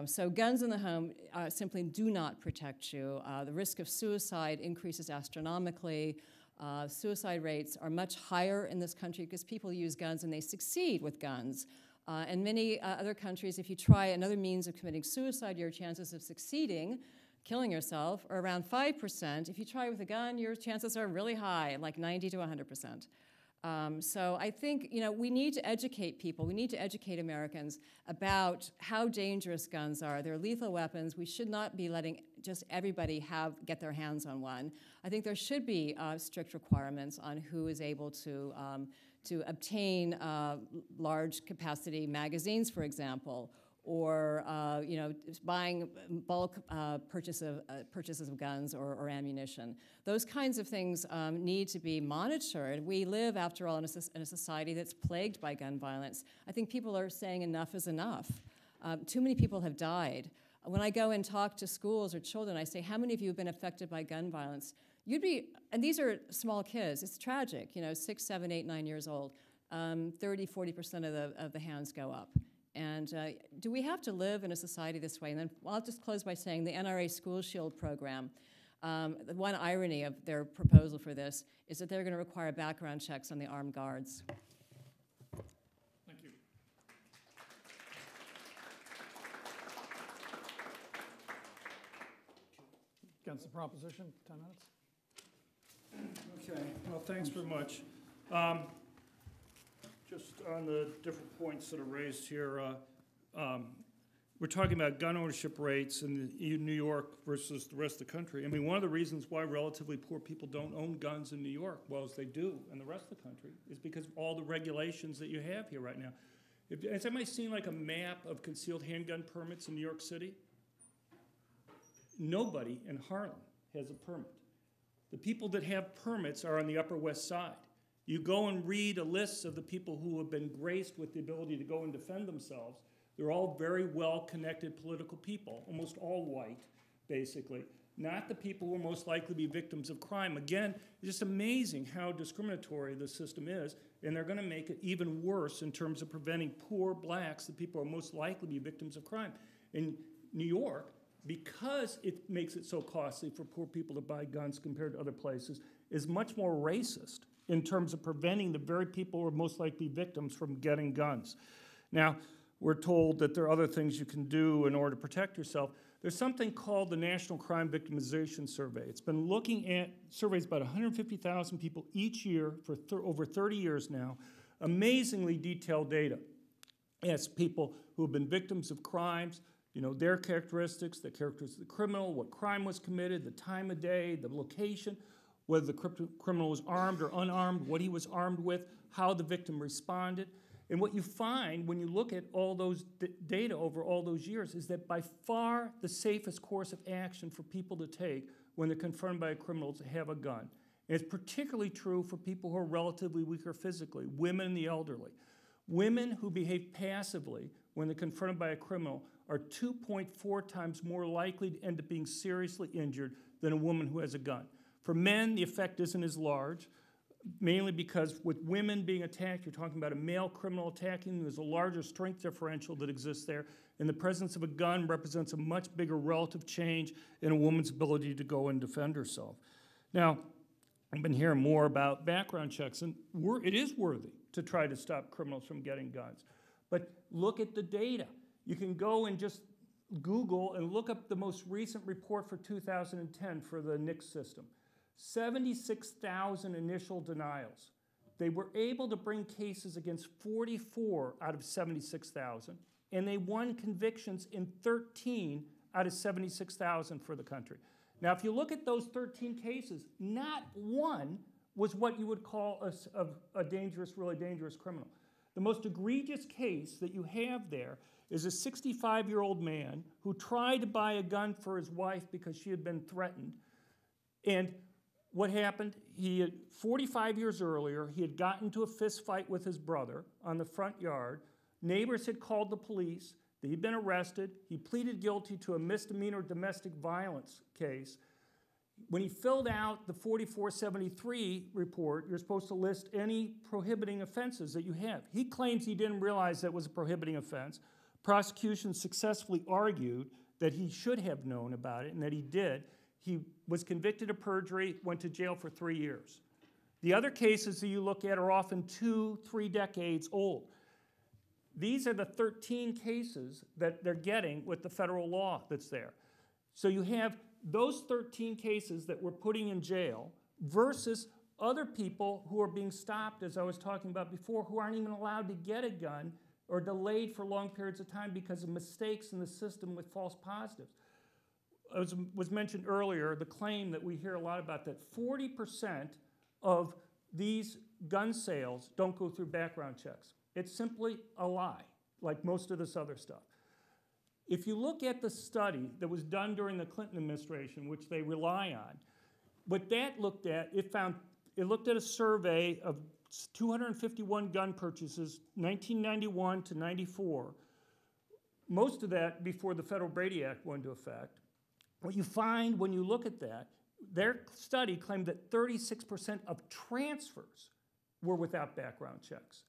So guns in the home simply do not protect you. The risk of suicide increases astronomically. Suicide rates are much higher in this country because people use guns and they succeed with guns. In many other countries, if you try another means of committing suicide, your chances of succeeding, killing yourself, are around 5%. If you try with a gun, your chances are really high, like 90 to 100%. So I think we need to educate people. We need to educate Americans about how dangerous guns are. They're lethal weapons. We should not be letting just everybody get their hands on one. I think there should be strict requirements on who is able to obtain large capacity magazines, for example, or buying bulk purchases of guns or ammunition. Those kinds of things need to be monitored. We live, after all, in a society that's plagued by gun violence. I think people are saying enough is enough. Too many people have died. When I go and talk to schools or children, I say, how many of you have been affected by gun violence? And these are small kids. It's tragic, 6, 7, 8, 9 years old. 30, 40% of the hands go up. And do we have to live in a society this way? And then I'll just close by saying the NRA School Shield program, the one irony of their proposal for this is that they're going to require background checks on the armed guards. Thank you. Against the proposition, 10 minutes. Okay, well, thanks very much. Just on the different points that are raised here, we're talking about gun ownership rates in New York versus the rest of the country. I mean, one of the reasons why relatively poor people don't own guns in New York, well, as they do in the rest of the country, is because of all the regulations that you have here right now. Has anybody seen like a map of concealed handgun permits in New York City? Nobody in Harlem has a permit. The people that have permits are on the Upper West Side. You go and read a list of the people who have been graced with the ability to go and defend themselves. They're all very well-connected political people, almost all white, basically. Not the people who are most likely to be victims of crime. Again, it's just amazing how discriminatory the system is, and they're going to make it even worse in terms of preventing poor blacks, the people who are most likely to be victims of crime. In New York, because it makes it so costly for poor people to buy guns compared to other places, is much more racist in terms of preventing the very people who are most likely victims from getting guns. Now, we're told that there are other things you can do in order to protect yourself. There's something called the National Crime Victimization Survey. It's been looking at surveys about 150,000 people each year for over 30 years now. Amazingly detailed data. It's people who have been victims of crimes, you know, their characteristics, the characteristics of the criminal, what crime was committed, the time of day, the location, whether the criminal was armed or unarmed, what he was armed with, how the victim responded. And what you find when you look at all those data over all those years is that by far the safest course of action for people to take when they're confronted by a criminal is to have a gun. And it's particularly true for people who are relatively weaker physically, women and the elderly. Women who behave passively when they're confronted by a criminal are 2.4 times more likely to end up being seriously injured than a woman who has a gun. For men, the effect isn't as large, mainly because with women being attacked, you're talking about a male criminal attacking them. There's a larger strength differential that exists there, and the presence of a gun represents a much bigger relative change in a woman's ability to go and defend herself. Now, I've been hearing more about background checks, and it is worthy to try to stop criminals from getting guns. But look at the data. You can go and just Google and look up the most recent report for 2010 for the NICS system. 76,000 initial denials. They were able to bring cases against 44 out of 76,000, and they won convictions in 13 out of 76,000 for the country. Now, if you look at those 13 cases, not one was what you would call a dangerous, really dangerous criminal. The most egregious case that you have there is a 65-year-old man who tried to buy a gun for his wife because she had been threatened. And what happened, 45 years earlier, he had gotten into a fist fight with his brother on the front yard. Neighbors had called the police. He'd been arrested. He pleaded guilty to a misdemeanor domestic violence case. When he filled out the 4473 report, you're supposed to list any prohibiting offenses that you have. He claims he didn't realize that was a prohibiting offense. Prosecution successfully argued that he should have known about it and that he did. He was convicted of perjury, went to jail for 3 years. The other cases that you look at are often 2-3 decades old. These are the 13 cases that they're getting with the federal law that's there. So you have those 13 cases that we're putting in jail versus other people who are being stopped, as I was talking about before, who aren't even allowed to get a gun or delayed for long periods of time because of mistakes in the system with false positives. As was mentioned earlier, the claim that we hear a lot about that 40% of these gun sales don't go through background checks. It's simply a lie, like most of this other stuff. If you look at the study that was done during the Clinton administration, which they rely on, what that looked at, it looked at a survey of 251 gun purchases, 1991 to 94, most of that before the Federal Brady Act went into effect. What you find when you look at that, their study claimed that 36% of transfers were without background checks,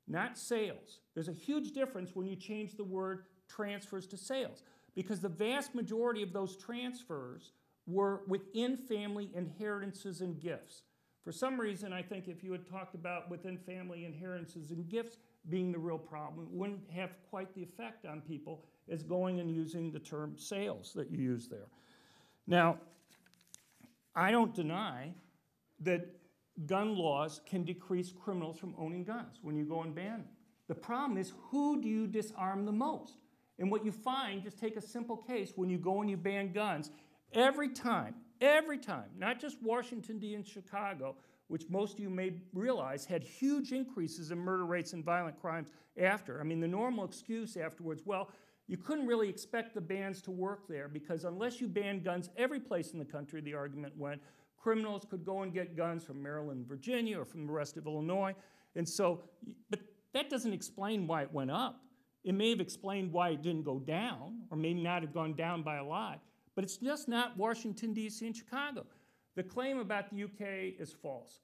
not sales. There's a huge difference when you change the word transfers to sales, because the vast majority of those transfers were within family inheritances and gifts. For some reason, I think if you had talked about within family inheritances and gifts being the real problem, it wouldn't have quite the effect on people as going and using the term sales that you use there. Now, I don't deny that gun laws can decrease criminals from owning guns when you go and ban them. The problem is, who do you disarm the most? And what you find, just take a simple case, when you go and you ban guns, every time, not just Washington, D.C. and Chicago, which most of you may realize had huge increases in murder rates and violent crimes after. I mean, the normal excuse afterwards, well, you couldn't really expect the bans to work there because unless you ban guns every place in the country, the argument went, criminals could go and get guns from Maryland, Virginia, or from the rest of Illinois. And so, but that doesn't explain why it went up. It may have explained why it didn't go down, or may not have gone down by a lot, but it's just not Washington, D.C. and Chicago. The claim about the UK is false.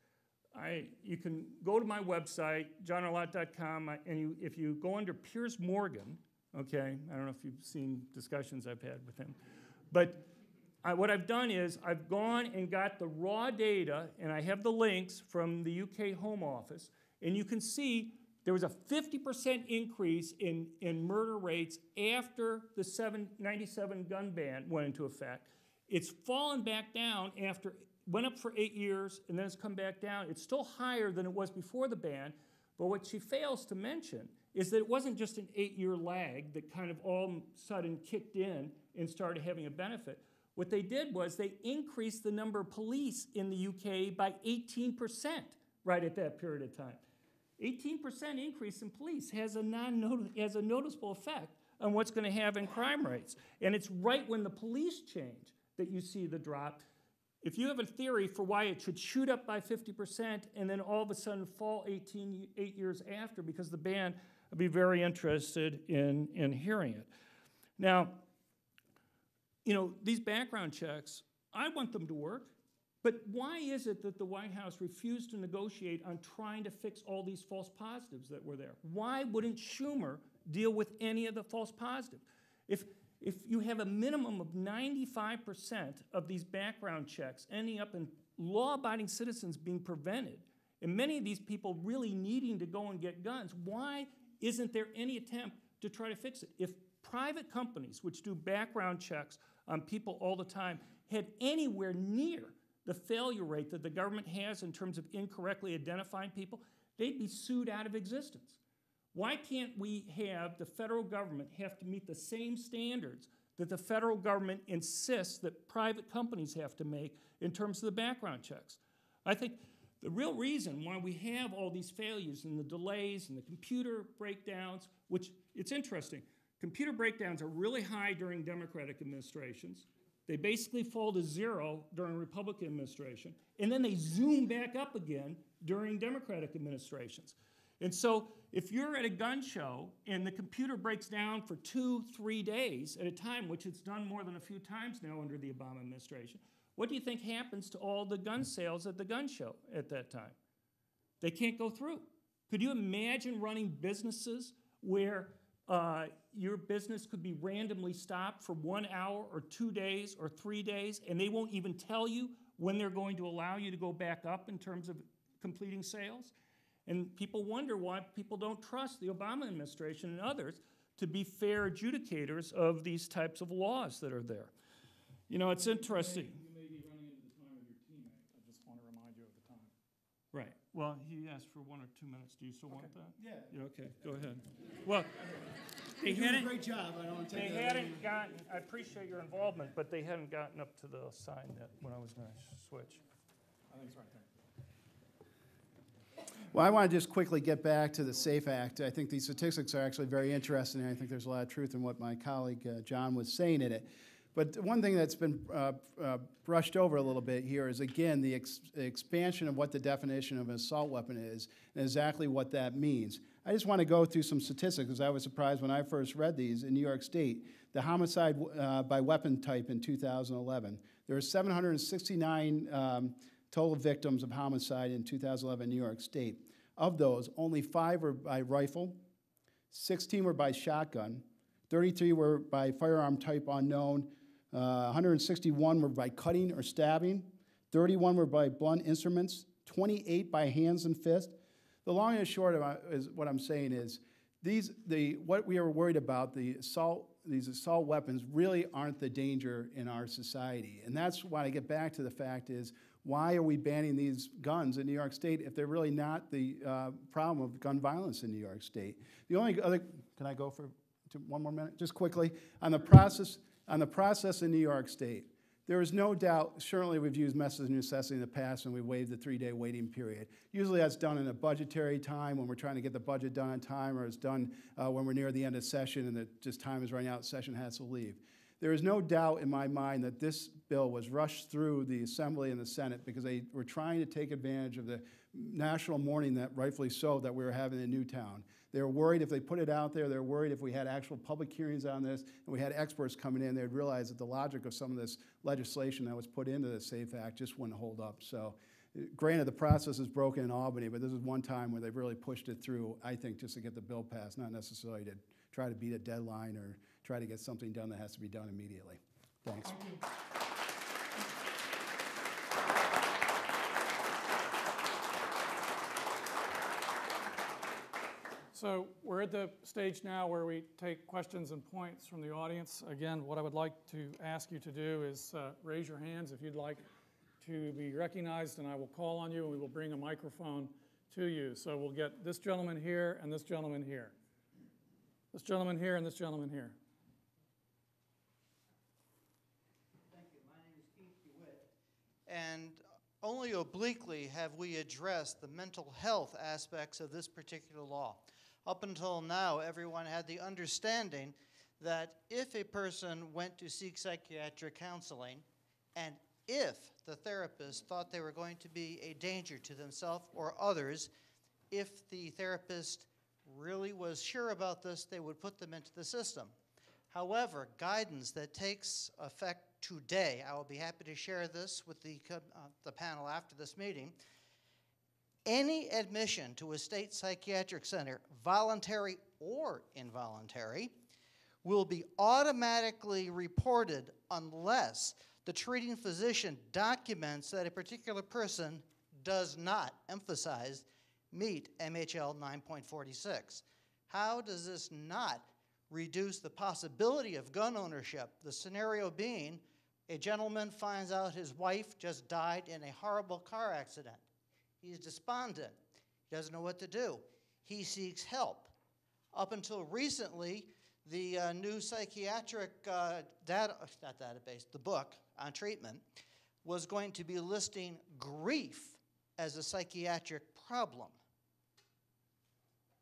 You can go to my website, johnarlott.com, and if you go under Piers Morgan, okay, I don't know if you've seen discussions I've had with him, but what I've done is I've gone and got the raw data, and I have the links from the UK Home Office, and you can see there was a 50% increase in murder rates after the 97 gun ban went into effect. It's fallen back down after, went up for 8 years, and then it's come back down. It's still higher than it was before the ban, but what she fails to mention is that it wasn't just an 8-year lag that kind of all of a sudden kicked in and started having a benefit. What they did was they increased the number of police in the UK by 18% right at that period of time. 18% increase in police has a noticeable effect on what's going to have in crime rates. And it's right when the police change that you see the drop. If you have a theory for why it should shoot up by 50% and then all of a sudden fall 8 years after because of the ban, I'd be very interested in hearing it. Now, you know, these background checks, I want them to work, but why is it that the White House refused to negotiate on trying to fix all these false positives that were there? Why wouldn't Schumer deal with any of the false positives? If you have a minimum of 95% of these background checks ending up in law-abiding citizens being prevented, and many of these people really needing to go and get guns, why isn't there any attempt to try to fix it? If private companies, which do background checks on people all the time, had anywhere near the failure rate that the government has in terms of incorrectly identifying people, they'd be sued out of existence. Why can't we have the federal government have to meet the same standards that the federal government insists that private companies have to make in terms of the background checks? I think the real reason why we have all these failures and the delays and the computer breakdowns, which it's interesting, computer breakdowns are really high during Democratic administrations. They basically fall to 0 during Republican administration, and then they zoom back up again during Democratic administrations. And so if you're at a gun show and the computer breaks down for 2-3 days at a time, which it's done more than a few times now under the Obama administration, what do you think happens to all the gun sales at the gun show at that time? They can't go through. Could you imagine running businesses where your business could be randomly stopped for 1 hour or 2 days or 3 days, and they won't even tell you when they're going to allow you to go back up in terms of completing sales? And people wonder why people don't trust the Obama administration and others to be fair adjudicators of these types of laws that are there. You know, it's interesting. You may be running into the time of your teammate. I just want to remind you of the time. Right. Well, he asked for 1 or 2 minutes. Do you still want that? Yeah. Okay, go ahead. Well, they You're doing a hadn't, great job. I don't want to they take that. hadn't gotten, I appreciate your involvement, but they hadn't gotten up to the sign that when I was going to switch. I think it's right there. Well, I want to just quickly get back to the SAFE Act. I think these statistics are actually very interesting, and I think there's a lot of truth in what my colleague John was saying in it. But one thing that's been brushed over a little bit here is, again, the expansion of what the definition of an assault weapon is and exactly what that means. I just want to go through some statistics because I was surprised when I first read these in New York State. The homicide by weapon type in 2011, there were 769 total victims of homicide in 2011 in New York State. Of those, only 5 were by rifle, 16 were by shotgun, 33 were by firearm type unknown, 161 were by cutting or stabbing, 31 were by blunt instruments, 28 by hands and fists. The long and short of is what I'm saying is what we are worried about, these assault weapons really aren't the danger in our society. And that's why I get back to the fact is, why are we banning these guns in New York State if they're really not the problem of gun violence in New York State? The only other, can I go for 1 more minute? Just quickly, on the process in New York State, there is no doubt, certainly we've used methods of necessity in the past and we waived the 3-day waiting period. Usually that's done in a budgetary time when we're trying to get the budget done on time, or it's done when we're near the end of session and just time is running out, session has to leave. There is no doubt in my mind that this bill was rushed through the Assembly and the Senate because they were trying to take advantage of the national mourning that rightfully so that we were having in Newtown. They were worried if they put it out there, they were worried if we had actual public hearings on this and we had experts coming in, they'd realize that the logic of some of this legislation that was put into the SAFE Act just wouldn't hold up. So granted, the process is broken in Albany, but this is one time where they've really pushed it through, I think, just to get the bill passed, not necessarily to try to beat a deadline or try to get something done that has to be done immediately. Thanks. Thank you. So we're at the stage now where we take questions and points from the audience. Again, what I would like to ask you to do is raise your hands if you'd like to be recognized, and I will call on you, and we will bring a microphone to you. So we'll get this gentleman here and this gentleman here. This gentleman here and this gentleman here. Thank you. My name is Keith DeWitt, and only obliquely have we addressed the mental health aspects of this particular law. Up until now, everyone had the understanding that if a person went to seek psychiatric counseling, and if the therapist thought they were going to be a danger to themselves or others, if the therapist really was sure about this, they would put them into the system. However, guidance that takes effect today, I will be happy to share this with the panel after this meeting. Any admission to a state psychiatric center, voluntary or involuntary, will be automatically reported unless the treating physician documents that a particular person does not, emphasize, meet MHL 9.46. How does this not reduce the possibility of gun ownership? The scenario being, a gentleman finds out his wife just died in a horrible car accident. He's despondent. He doesn't know what to do. He seeks help. Up until recently, the new psychiatric the book on treatment, was going to be listing grief as a psychiatric problem.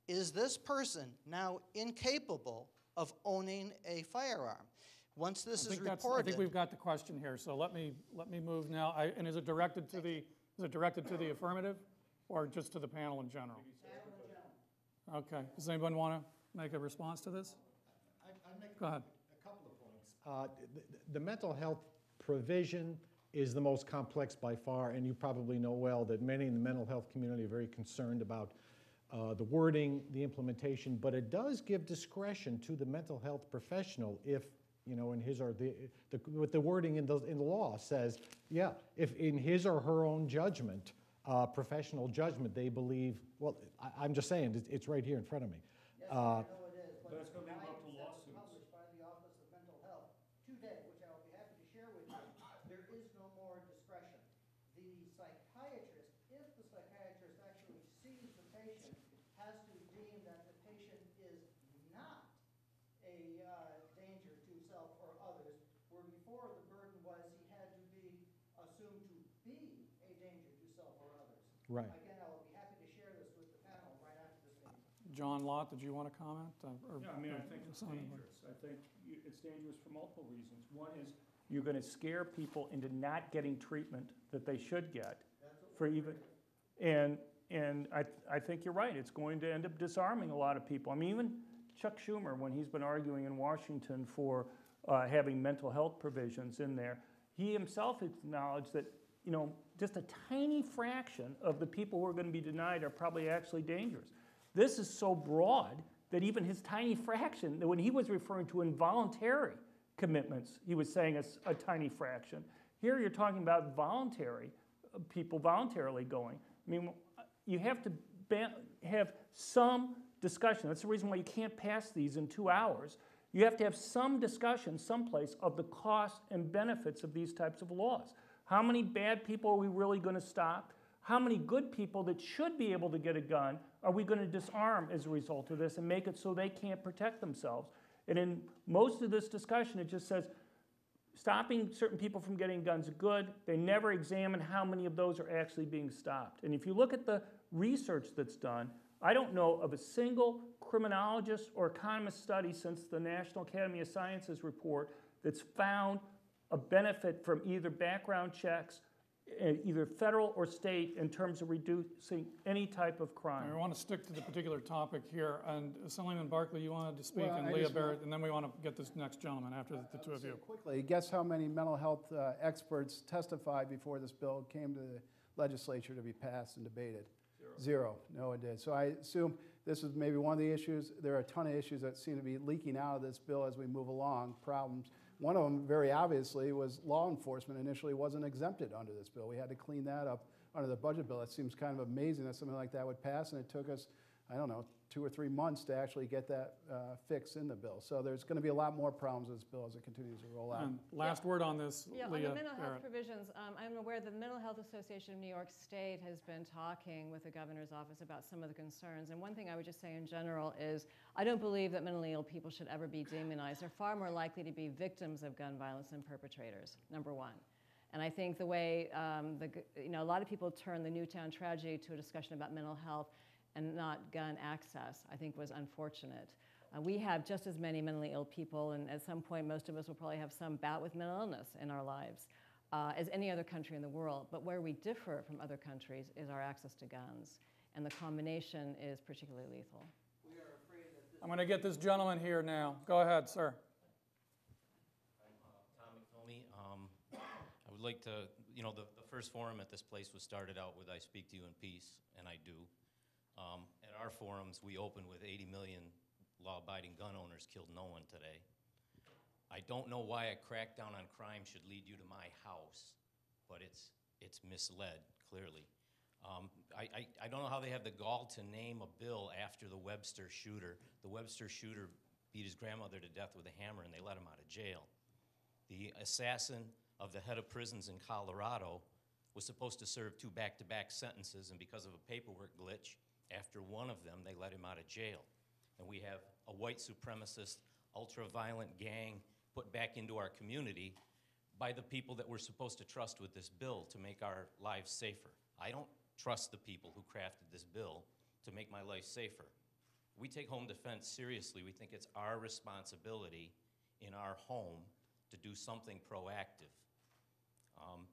Is this person now incapable of owning a firearm? Once this is reported, I think we've got the question here. So let me move now. And is it directed to the affirmative, or just to the panel in general? Okay. Does anyone want to make a response to this? Go ahead. A couple of points. The mental health provision is the most complex by far, and you probably know well that many in the mental health community are very concerned about the wording, the implementation, but it does give discretion to the mental health professional if, you know, in his or with the wording in the law says, yeah, if in his or her own judgment, professional judgment, they believe, well, I'm just saying, it's right here in front of me. yes, I know it is, but That's going to lead up to guidance that was lawsuits. published by the Office of Mental Health today, which I will be happy to share with you, there is no more discretion. The psychiatrist, if the psychiatrist actually sees the patient, has to deem that the patient is not a danger to self or others, where before the burden was he had to be assumed to be a danger to self or others. Right. Again, I will be happy to share this with the panel right after this meeting. John Lott, did you want to comment? Yeah, I mean, I think it's dangerous. I think it's dangerous for multiple reasons. One is you're going to scare people into not getting treatment that they should get for even, and I think you're right. It's going to end up disarming a lot of people. I mean, even Chuck Schumer, when he's been arguing in Washington for having mental health provisions in there, he himself acknowledged that, you know, just a tiny fraction of the people who are going to be denied are probably actually dangerous. This is so broad that even his tiny fraction, that when he was referring to involuntary commitments, he was saying a tiny fraction. Here you're talking about voluntary, people voluntarily going. I mean, you have to have some discussion. That's the reason why you can't pass these in 2 hours. You have to have some discussion someplace of the costs and benefits of these types of laws. How many bad people are we really going to stop? How many good people that should be able to get a gun are we going to disarm as a result of this and make it so they can't protect themselves? And in most of this discussion, it just says stopping certain people from getting guns is good. They never examine how many of those are actually being stopped. And if you look at the research that's done, I don't know of a single criminologist or economist study since the National Academy of Sciences report that's found a benefit from either background checks, either federal or state, in terms of reducing any type of crime. I want to stick to the particular topic here. And Suleiman Barkley, you wanted to speak, Well, and I Leah just Barrett, and then we want to get this next gentleman after the two of you. Quickly, guess how many mental health experts testified before this bill came to the legislature to be passed and debated? Zero. No, it did. So I assume this is maybe one of the issues. There are a ton of issues that seem to be leaking out of this bill as we move along, problems. One of them, very obviously, was law enforcement initially wasn't exempted under this bill. We had to clean that up under the budget bill. It seems kind of amazing that something like that would pass, and it took us I don't know, 2 or 3 months to actually get that fix in the bill. So there's going to be a lot more problems with this bill as it continues to roll out. And last word on this, Yeah, Leah. on the mental health Barrett. provisions, I'm aware the Mental Health Association of New York State has been talking with the governor's office about some of the concerns. And one thing I would just say in general is I don't believe that mentally ill people should ever be demonized. They're far more likely to be victims of gun violence than perpetrators, number one. And I think the way, a lot of people turn the Newtown tragedy to a discussion about mental health and not gun access, I think was unfortunate. We have just as many mentally ill people, and at some point most of us will probably have some bout with mental illness in our lives, as any other country in the world. But where we differ from other countries is our access to guns, and the combination is particularly lethal. We are afraid that this I'm going to get this gentleman here now. Go ahead, sir. Tom McFilmy. I would like to, the first forum at this place was started out with I speak to you in peace, and I do. At our forums, we opened with 80 million law-abiding gun owners killed no one today. I don't know why a crackdown on crime should lead you to my house, but it's misled, clearly. I don't know how they have the gall to name a bill after the Webster shooter. The Webster shooter beat his grandmother to death with a hammer, and they let him out of jail. The assassin of the head of prisons in Colorado was supposed to serve 2 back-to-back sentences, and because of a paperwork glitch, after one of them, they let him out of jail. And we have a white supremacist, ultra-violent gang put back into our community by the people that we're supposed to trust with this bill to make our lives safer. I don't trust the people who crafted this bill to make my life safer. We take home defense seriously. We think it's our responsibility in our home to do something proactive.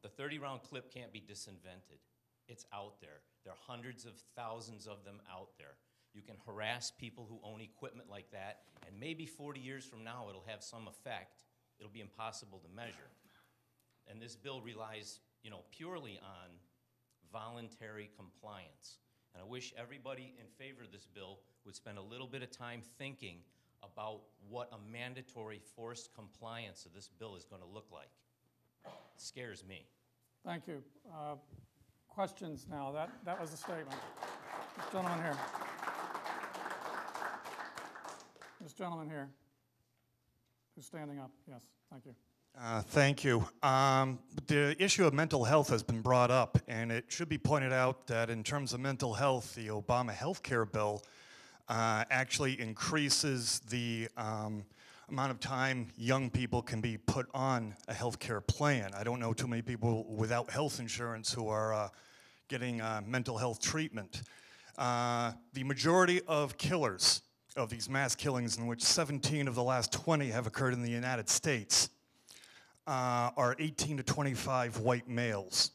The 30-round clip can't be disinvented. It's out there. There are hundreds of thousands of them out there. You can harass people who own equipment like that, and maybe 40 years from now it'll have some effect. It'll be impossible to measure. And this bill relies, purely on voluntary compliance. And I wish everybody in favor of this bill would spend a little bit of time thinking about what a mandatory forced compliance of this bill is going to look like. It scares me. Thank you. Questions now? That was a statement. This gentleman here. This gentleman here who's standing up. Yes, thank you. Thank you. The issue of mental health has been brought up, and it should be pointed out that in terms of mental health, the Obama health care bill actually increases the amount of time young people can be put on a health care plan. I don't know too many people without health insurance who are getting mental health treatment. The majority of killers of these mass killings, in which 17 of the last 20 have occurred in the United States, are 18 to 25 white males.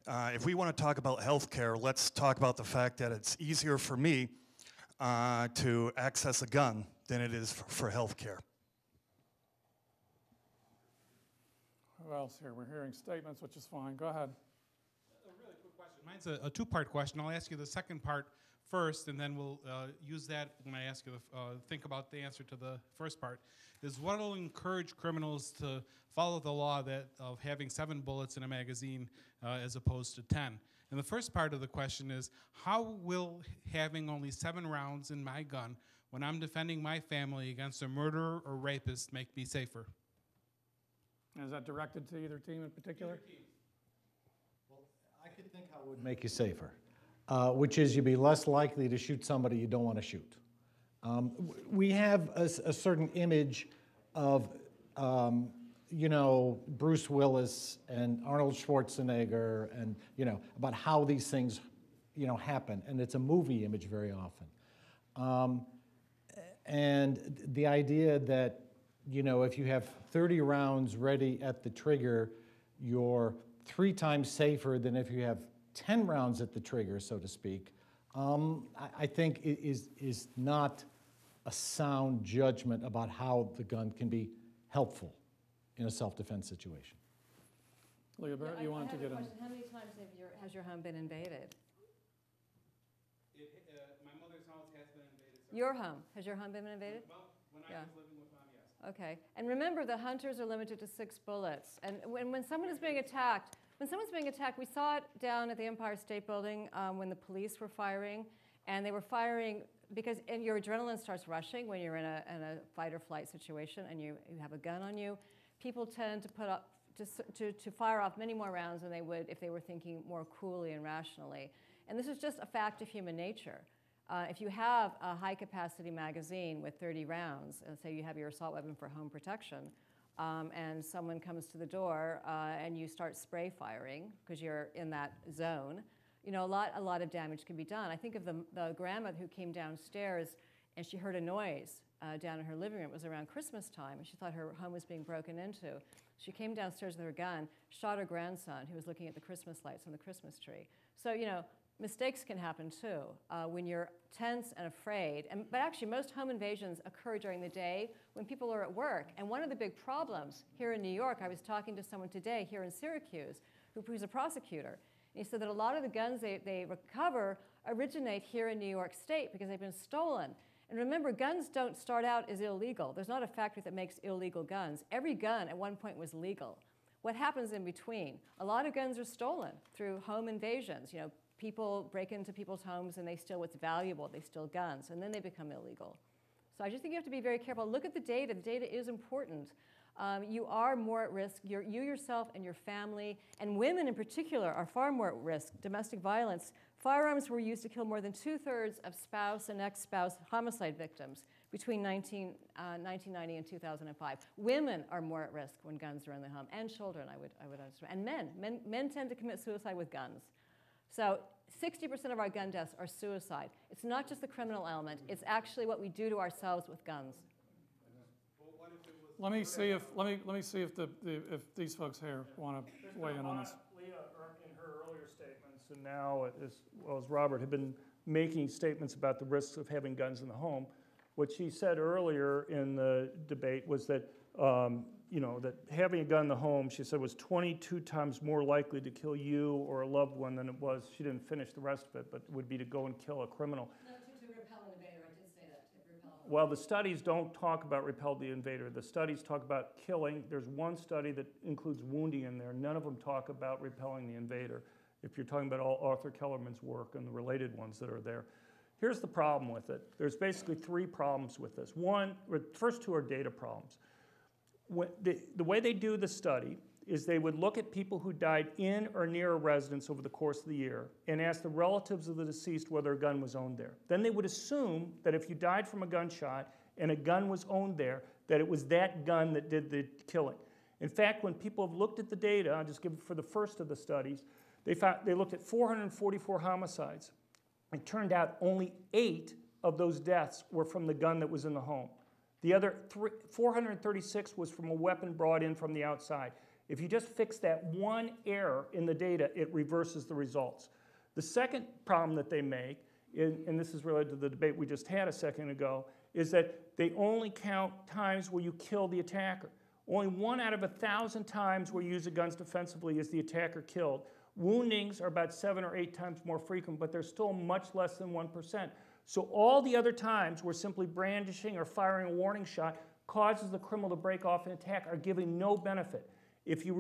If we want to talk about health care, let's talk about the fact that it's easier for me to access a gun than it is for health care. Who else here? We're hearing statements, which is fine. Go ahead. A really quick question. Mine's a two-part question. I'll ask you the second part first, and then we'll use that when I ask you to think about the answer to the first part. Is what will encourage criminals to follow the law of having 7 bullets in a magazine as opposed to 10? And the first part of the question is, how will having only 7 rounds in my gun when I'm defending my family against a murderer or rapist make me safer? Is that directed to either team in particular? Well, I could think how it would make you safer, which is you'd be less likely to shoot somebody you don't want to shoot. We have a certain image of, Bruce Willis and Arnold Schwarzenegger and, about how these things, happen. And it's a movie image very often. And the idea that, if you have 30 rounds ready at the trigger, you're 3 times safer than if you have 10 rounds at the trigger, so to speak, I think is not a sound judgment about how the gun can be helpful in a self-defense situation. Leah Barrett, you wanted to get in. How many times has your home been invaded? My mother's house has been invaded. Your home. Has your home been invaded? Well, when I was living with Mom, yes. Okay. And remember, the hunters are limited to 6 bullets. And when someone is being attacked, we saw it down at the Empire State Building when the police were firing. And they were firing because and your adrenaline starts rushing when you're in a fight or flight situation and you have a gun on you. People tend to put up to fire off many more rounds than they would if they were thinking more coolly and rationally. And this is just a fact of human nature. If you have a high-capacity magazine with 30 rounds, and say you have your assault weapon for home protection, and someone comes to the door and you start spray firing because you're in that zone, you know, a lot of damage can be done. I think of the grandma who came downstairs and she heard a noise down in her living room. It was around Christmas time, and she thought her home was being broken into. She came downstairs with her gun, shot her grandson who was looking at the Christmas lights on the Christmas tree. So, you know, mistakes can happen too when you're tense and afraid. But actually, most home invasions occur during the day when people are at work. And one of the big problems here in New York, I was talking to someone today here in Syracuse who's a prosecutor. And he said that a lot of the guns they recover originate here in New York State because they've been stolen. And remember, guns don't start out as illegal. There's not a factory that makes illegal guns. Every gun at one point was legal. What happens in between? A lot of guns are stolen through home invasions. You know, people break into people's homes and they steal what's valuable. They steal guns, and then they become illegal. So I just think you have to be very careful. Look at the data. The data is important. You are more at risk. You yourself and your family, and women in particular, are far more at risk. Domestic violence. Firearms were used to kill more than 2/3 of spouse and ex-spouse homicide victims between 1990 and 2005. Women are more at risk when guns are in the home, and children, I would understand. And men tend to commit suicide with guns. So 60% of our gun deaths are suicide. It's not just the criminal element. It's actually what we do to ourselves with guns. Let me see if these folks here want to weigh in on this. Leah, in her earlier statements, and now as well as Robert, have been making statements about the risks of having guns in the home. What she said earlier in the debate was that you know, that having a gun in the home, she said, was 22 times more likely to kill you or a loved one than it was. She didn't finish the rest of it, but it would be to go and kill a criminal. No, to repel an invader. I did say that. To repel. Well, the studies don't talk about repel the invader. The studies talk about killing. There's one study that includes wounding in there. None of them talk about repelling the invader. If you're talking about all Arthur Kellerman's work and the related ones that are there. Here's the problem with it. There's basically 3 problems with this. One, the first 2 are data problems. The way they do the study is they would look at people who died in or near a residence over the course of the year and ask the relatives of the deceased whether a gun was owned there. Then they would assume that if you died from a gunshot and a gun was owned there, that it was that gun that did the killing. In fact, when people have looked at the data, I'll just give it for the first of the studies, they looked at 444 homicides. It turned out only 8 of those deaths were from the gun that was in the home. The other 436 was from a weapon brought in from the outside. If you just fix that one error in the data, it reverses the results. The second problem that they make, and this is related to the debate we just had a second ago, is that they only count times where you kill the attacker. Only 1 out of 1,000 times where you use the guns defensively is the attacker killed. Woundings are about 7 or 8 times more frequent, but they're still much less than 1%. So all the other times where simply brandishing or firing a warning shot causes the criminal to break off an attack are giving no benefit. If you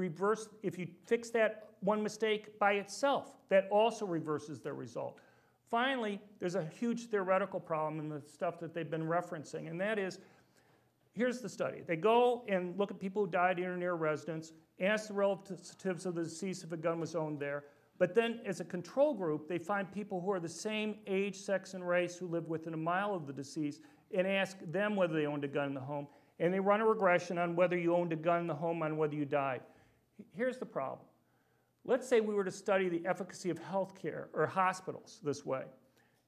fix that one mistake by itself, that also reverses their result. Finally, there's a huge theoretical problem in the stuff that they've been referencing, and that is, here's the study. They go and look at people who died in or near residence, ask the relatives of the deceased if a gun was owned there. But then, as a control group, they find people who are the same age, sex, and race who live within a mile of the deceased and ask them whether they owned a gun in the home. And they run a regression on whether you owned a gun in the home, on whether you died. Here's the problem. Let's say we were to study the efficacy of healthcare or hospitals this way.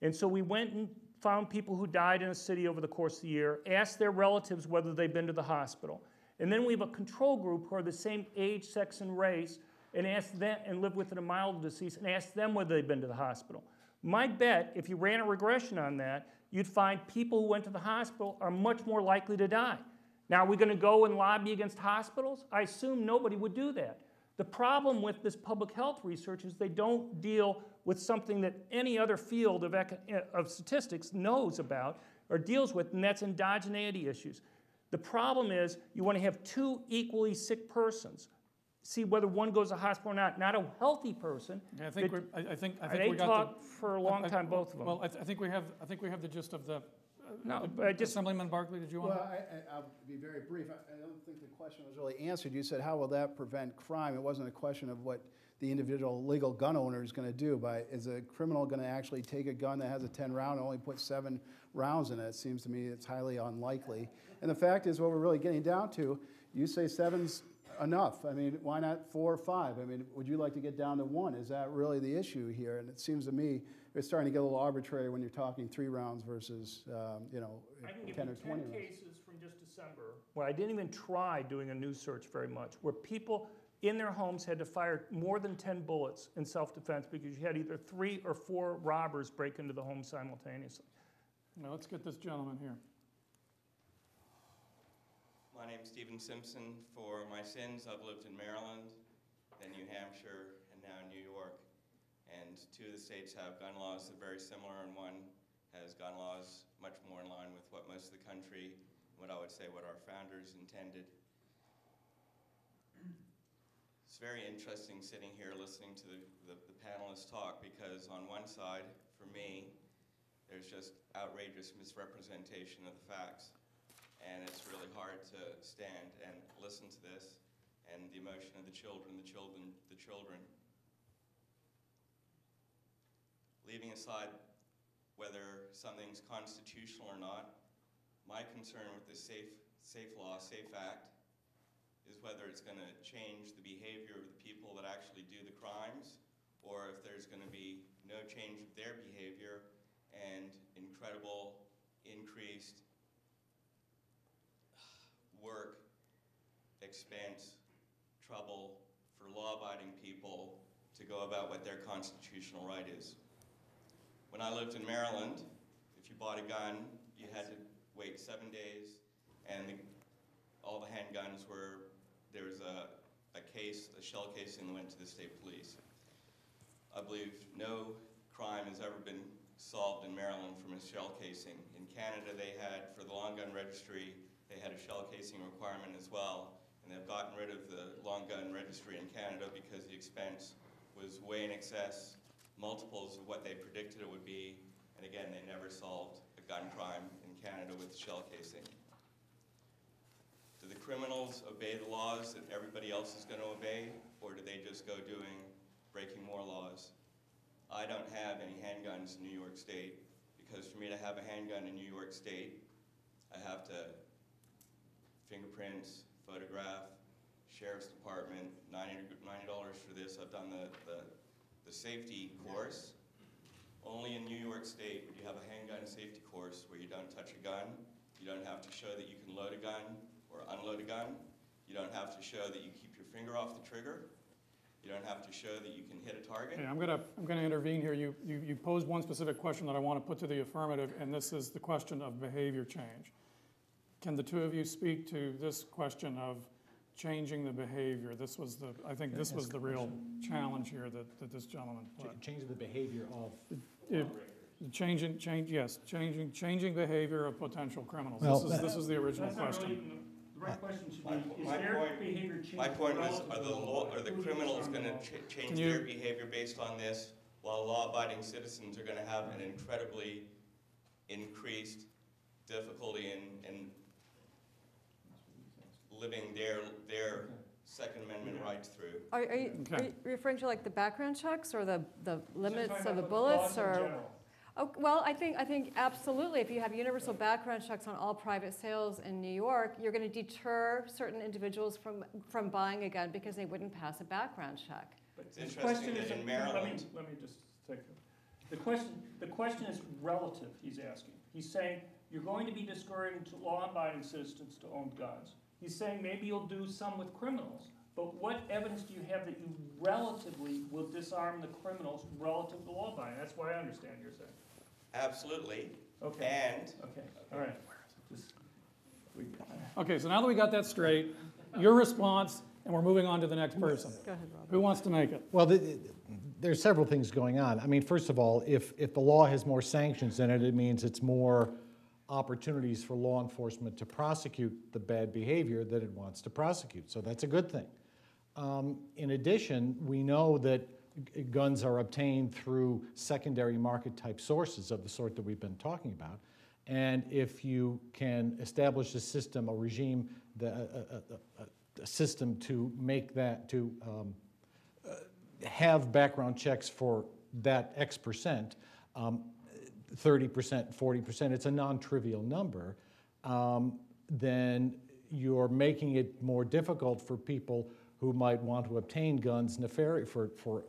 And so we went and found people who died in a city over the course of the year, asked their relatives whether they'd been to the hospital. And then we have a control group who are the same age, sex, and race, and ask them, and live within a mile of the deceased, and ask them whether they've been to the hospital. My bet, if you ran a regression on that, you'd find people who went to the hospital are much more likely to die. Now, are we going to go and lobby against hospitals? I assume nobody would do that. The problem with this public health research is they don't deal with something that any other field of statistics knows about or deals with, and that's endogeneity issues. The problem is you want to have 2 equally sick persons. see whether one goes to hospital or not a healthy person. Yeah, I think that- I think they we got talked for a long time, both of them. Well, I think we have the gist of the. No, but I just, Assemblyman Barkley, did you want? Well, I'll be very brief. I don't think the question was really answered. You said, how will that prevent crime? It wasn't a question of what the individual legal gun owner is going to do, but is a criminal going to actually take a gun that has a 10 round and only put 7 rounds in it? It seems to me it's highly unlikely. And the fact is, what we're really getting down to, you say 7's enough. I mean, why not 4 or 5? I mean, would you like to get down to 1? Is that really the issue here? And it seems to me it's starting to get a little arbitrary when you're talking 3 rounds versus, you know, I can give 10 you or 20 10 rounds. cases from just December where I didn't even try doing a news search very much, where people in their homes had to fire more than 10 bullets in self-defense because you had either 3 or 4 robbers break into the home simultaneously. Now let's get this gentleman here. My name's Stephen Simpson. For my sins, I've lived in Maryland, then New Hampshire, and now New York. And 2 of the states have gun laws that are very similar, and 1 has gun laws much more in line with what most of the country, what I would say, what our founders intended. It's very interesting sitting here listening to the panelists talk, because on one side, for me, there's just outrageous misrepresentation of the facts. And it's really hard to stand and listen to this, and the emotion of the children. Leaving aside whether something's constitutional or not, my concern with this Safe Act is whether it's going to change the behavior of the people that actually do the crimes, or if there's going to be no change of their behavior and incredible increased work, expense, trouble for law-abiding people to go about what their constitutional right is. When I lived in Maryland, if you bought a gun, you had to wait 7 days, and all the handguns were, there was a shell casing that went to the state police. I believe no crime has ever been solved in Maryland from a shell casing. In Canada, they had, for the long gun registry, they had a shell casing requirement as well, and they've gotten rid of the long gun registry in Canada because the expense was way in excess, multiples of what they predicted it would be, and again, they never solved a gun crime in Canada with shell casing. Do the criminals obey the laws that everybody else is going to obey, or do they just go breaking more laws? I don't have any handguns in New York State, because for me to have a handgun in New York State, I have to fingerprints, photograph, sheriff's department, $90 for this. I've done the safety course. Only in New York State would you have a handgun safety course where you don't touch a gun. You don't have to show that you can load a gun or unload a gun. You don't have to show that you keep your finger off the trigger. You don't have to show that you can hit a target. Okay, I'm gonna intervene here. You posed one specific question that I want to put to the affirmative, and this is the question of behavior change. Can the 2 of you speak to this question of changing the behavior? I think this was the real challenge here that this gentleman put. Change the behavior of. Changing behavior of potential criminals. Well, This is the original That's not question. really, the right question should be, is My their point- behavior changing? My point was, relative are the to criminals who's going to on the law? change their behavior based on this, while law-abiding citizens are going to have an incredibly increased difficulty in living their Second Amendment rights through? Are you Okay. referring to like the background checks or the limits Just of the talking about bullets laws in or? general. Oh, well, I think absolutely. If you have universal background checks on all private sales in New York, you're going to deter certain individuals from buying a gun because they wouldn't pass a background check. It's The interesting question that is, in Maryland, let me just take it. The question is relative, he's asking. He's saying you're going to be discouraging to law-abiding citizens to own guns. He's saying maybe you'll do some with criminals, but what evidence do you have that you relatively will disarm the criminals relative to law-abiding? That's what I understand you're saying. absolutely, Okay. and Okay, all right. Okay, so now that we got that straight, your response, and we're moving on to the next person. Go ahead, Rob. Who wants to make it? Well, there's several things going on. I mean, first of all, if the law has more sanctions in it, it means it's more opportunities for law enforcement to prosecute the bad behavior that it wants to prosecute. So that's a good thing. In addition, we know that guns are obtained through secondary market type sources of the sort that we've been talking about. And if you can establish a system, a regime, a system to make that, to have background checks for that X percent, 30%, 40%, it's a non-trivial number, then you're making it more difficult for people who might want to obtain guns for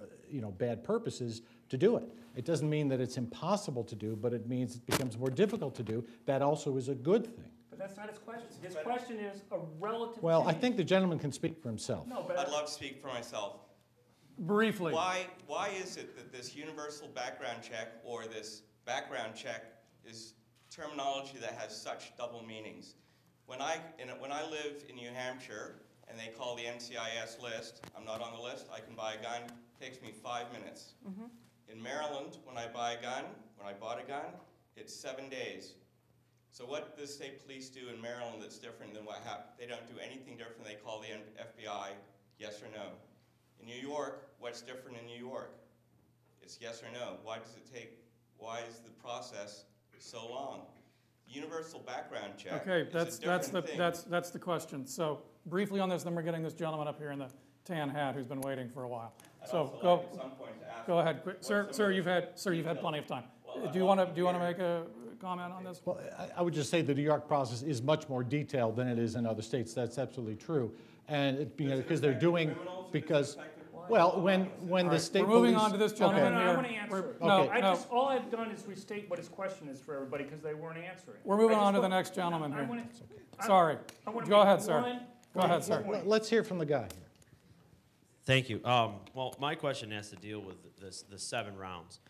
bad purposes to do it. It doesn't mean that it's impossible to do, but it means it becomes more difficult to do. That also is a good thing. But that's not his question. His question is a relative Well, change. I think the gentleman can speak for himself. No, but I'd love to speak for myself. Briefly. Why is it that this universal background check or this background check is terminology that has such double meanings? When I live in New Hampshire and they call the NCIS list, I'm not on the list, I can buy a gun, takes me 5 minutes. Mm-hmm. In Maryland, when I bought a gun, it's 7 days. So what does state police do in Maryland that's different than what happened? They don't do anything different. They call the FBI, yes or no. In New York, what's different in New York? It's yes or no. Why is the process so long? The universal background check is a different thing. That's the question. So briefly on this, then we're getting this gentleman up here in the tan hat who's been waiting for a while. So go ahead, sir. You've had plenty of time. Do you want to make a comment on this? Well, I would just say the New York process is much more detailed than it is in other states. That's absolutely true, and because they're doing when the state we're moving police, on to this gentleman I here. want to answer. All I've done is restate what his question is for everybody because they weren't answering. We're moving on to the next gentleman here. Sorry. Go ahead, sir. Go ahead, sir. Let's hear from the guy here. Thank you. Well, my question has to deal with the 7 rounds,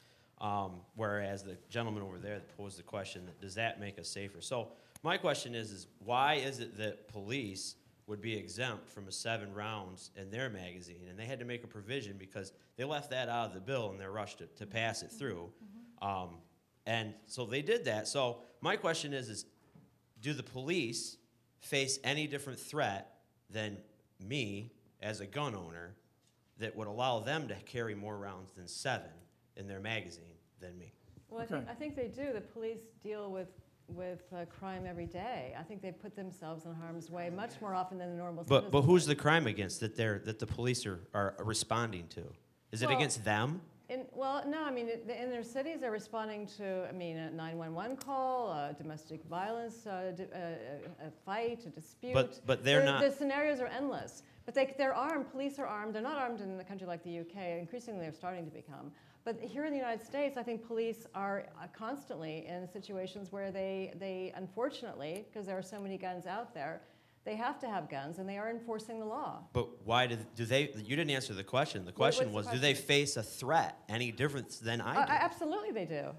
whereas the gentleman over there that posed the question, does that make us safer? So my question is why is it that police would be exempt from 7 rounds in their magazine? And they had to make a provision because they left that out of the bill and they're rushed to pass it through. And so they did that. So my question is do the police face any different threat than me as a gun owner that would allow them to carry more rounds than 7 in their magazine than me? Well, I think they do. The police deal with crime every day. I think they put themselves in harm's way much more often than the normal citizens. But who's the crime against that the police are responding to? Is it against them? No. I mean, in their cities, they're responding to, a 911 call, domestic violence, a fight, a dispute. But they're not. The scenarios are endless. But they're armed. Police are armed. They're not armed in a country like the UK. Increasingly, they're starting to become. But here in the United States, I think police are constantly in situations where they unfortunately, because there are so many guns out there, they have to have guns, and they are enforcing the law. But why do they? You didn't answer the question. The question was, do they face a threat any different than I do? Absolutely, they do.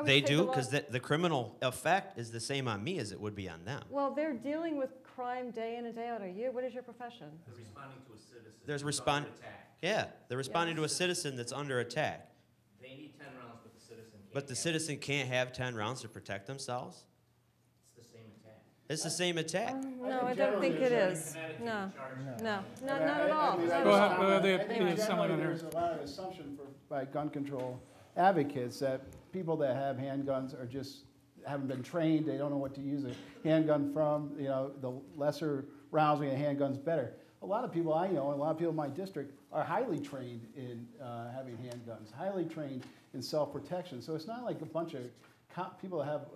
They do, because the criminal effect is the same on me as it would be on them. Well, they're dealing with crime day in and day out. What is your profession? They're responding to a citizen. Under attack. Yeah, they're responding to a citizen that's under attack. They need 10 rounds, but the citizen can't. But the citizen can't have 10 rounds to protect themselves? It's the same attack. It's the same attack. No, I don't think it is. No, not at all. Go ahead, the assemblyman here. There's a lot of assumption by gun control advocates that people that have handguns are just haven't been trained. They don't know what to use a handgun from. The lesser rounds in a handgun's better. A lot of people I know, and a lot of people in my district, are highly trained in having handguns, highly trained in self-protection. So it's not like a bunch of people that have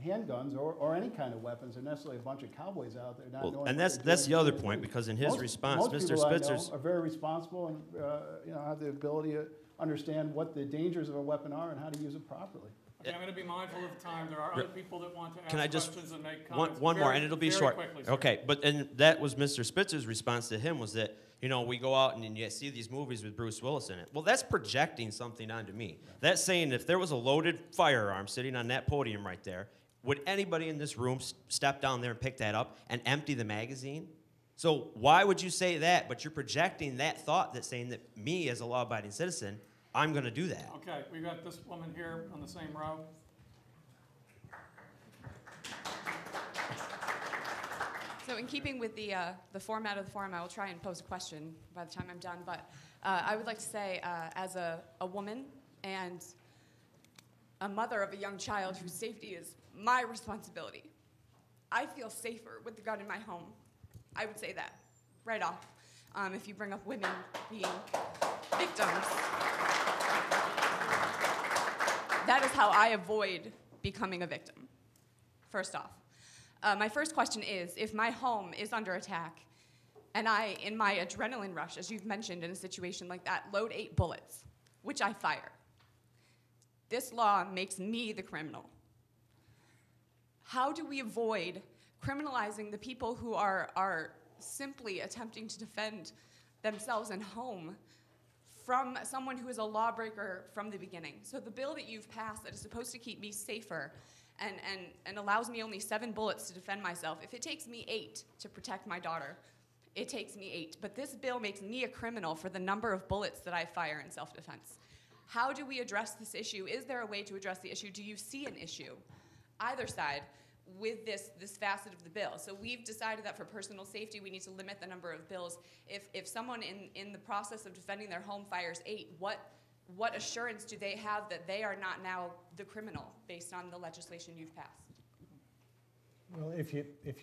handguns or any kind of weapons are necessarily a bunch of cowboys out there not knowing. And that's the other point, because in his response, Mr. Spitzer's are very responsible and have the ability to understand what the dangers of a weapon are and how to use it properly. Okay, I'm going to be mindful of time. There are other people that want to ask Can I just questions and make comments. one more, and it'll be short. Quickly, okay, and that was Mr. Spitzer's response to him was that we go out and you see these movies with Bruce Willis in it. Well, that's projecting something onto me. That's saying if there was a loaded firearm sitting on that podium right there, would anybody in this room step down there and pick that up and empty the magazine? So why would you say that? But you're projecting that thought that's saying that me as a law-abiding citizen, I'm going to do that. Okay, we got this woman here on the same row. So in keeping with the format of the forum, I will try and pose a question by the time I'm done. But I would like to say, as a woman and a mother of a young child whose safety is my responsibility, I feel safer with the gun in my home. I would say that right off. If you bring up women being victims, that is how I avoid becoming a victim, first off. My first question is, if my home is under attack, and I, in my adrenaline rush, as you've mentioned in a situation like that, load 8 bullets, which I fire, this law makes me the criminal. How do we avoid criminalizing the people who are simply attempting to defend themselves and home from someone who is a lawbreaker from the beginning? So the bill that you've passed that is supposed to keep me safer and allows me only 7 bullets to defend myself, if it takes me 8 to protect my daughter, it takes me 8. But this bill makes me a criminal for the number of bullets that I fire in self-defense. How do we address this issue? Is there a way to address the issue? Do you see an issue, either side, with this facet of the bill? So we've decided that for personal safety, we need to limit the number of bills. If someone in the process of defending their home fires 8, what assurance do they have that they are not now the criminal based on the legislation you've passed? Well, if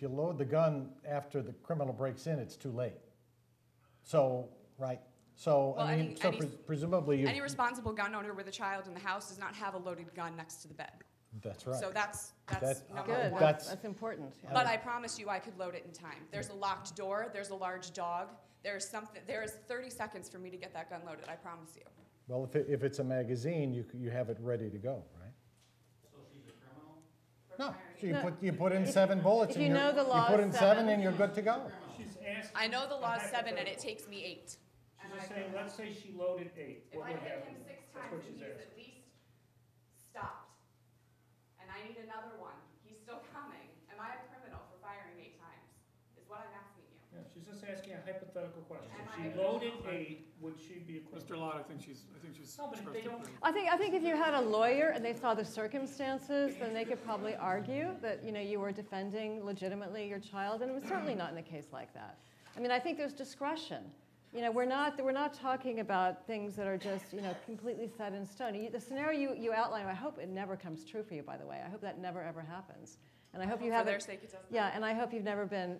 you load the gun after the criminal breaks in, it's too late. So, right. So, Well, I mean, presumably you... Any responsible gun owner with a child in the house does not have a loaded gun next to the bed. That's right. So that's number Good. one. That's important. Yeah. But I promise you I could load it in time. There's a locked door, there's a large dog, there is 30 seconds for me to get that gun loaded, I promise you. Well, if it's a magazine, you have it ready to go, right? So she's a criminal? No, so you put in 7 bullets, If and you know the law you put in is 7 and you're good to go. She's asking. I know the law is 7 and it takes me 8. She's just saying, let's say she loaded 8. If What I would hit happen? him 6 That's times what and she's he's asking. at least stopped, and I need another one, he's still coming, am I a criminal for firing 8 times? Is what I'm asking you. Yeah, she's just asking a hypothetical question. Am If I she a loaded criminal? 8, would she be a criminal? Mr. Lott, I think she's No, but if they don't. I think if you had a lawyer and they saw the circumstances, then they could probably argue that you were defending legitimately your child, and it was certainly not in a case like that. I mean, I think there's discretion. We're not talking about things that are just completely set in stone. The scenario you outline, I hope it never comes true for you. By the way, I hope that never ever happens. And I hope you haven't. For their sake, it doesn't. Yeah, and I hope you've never been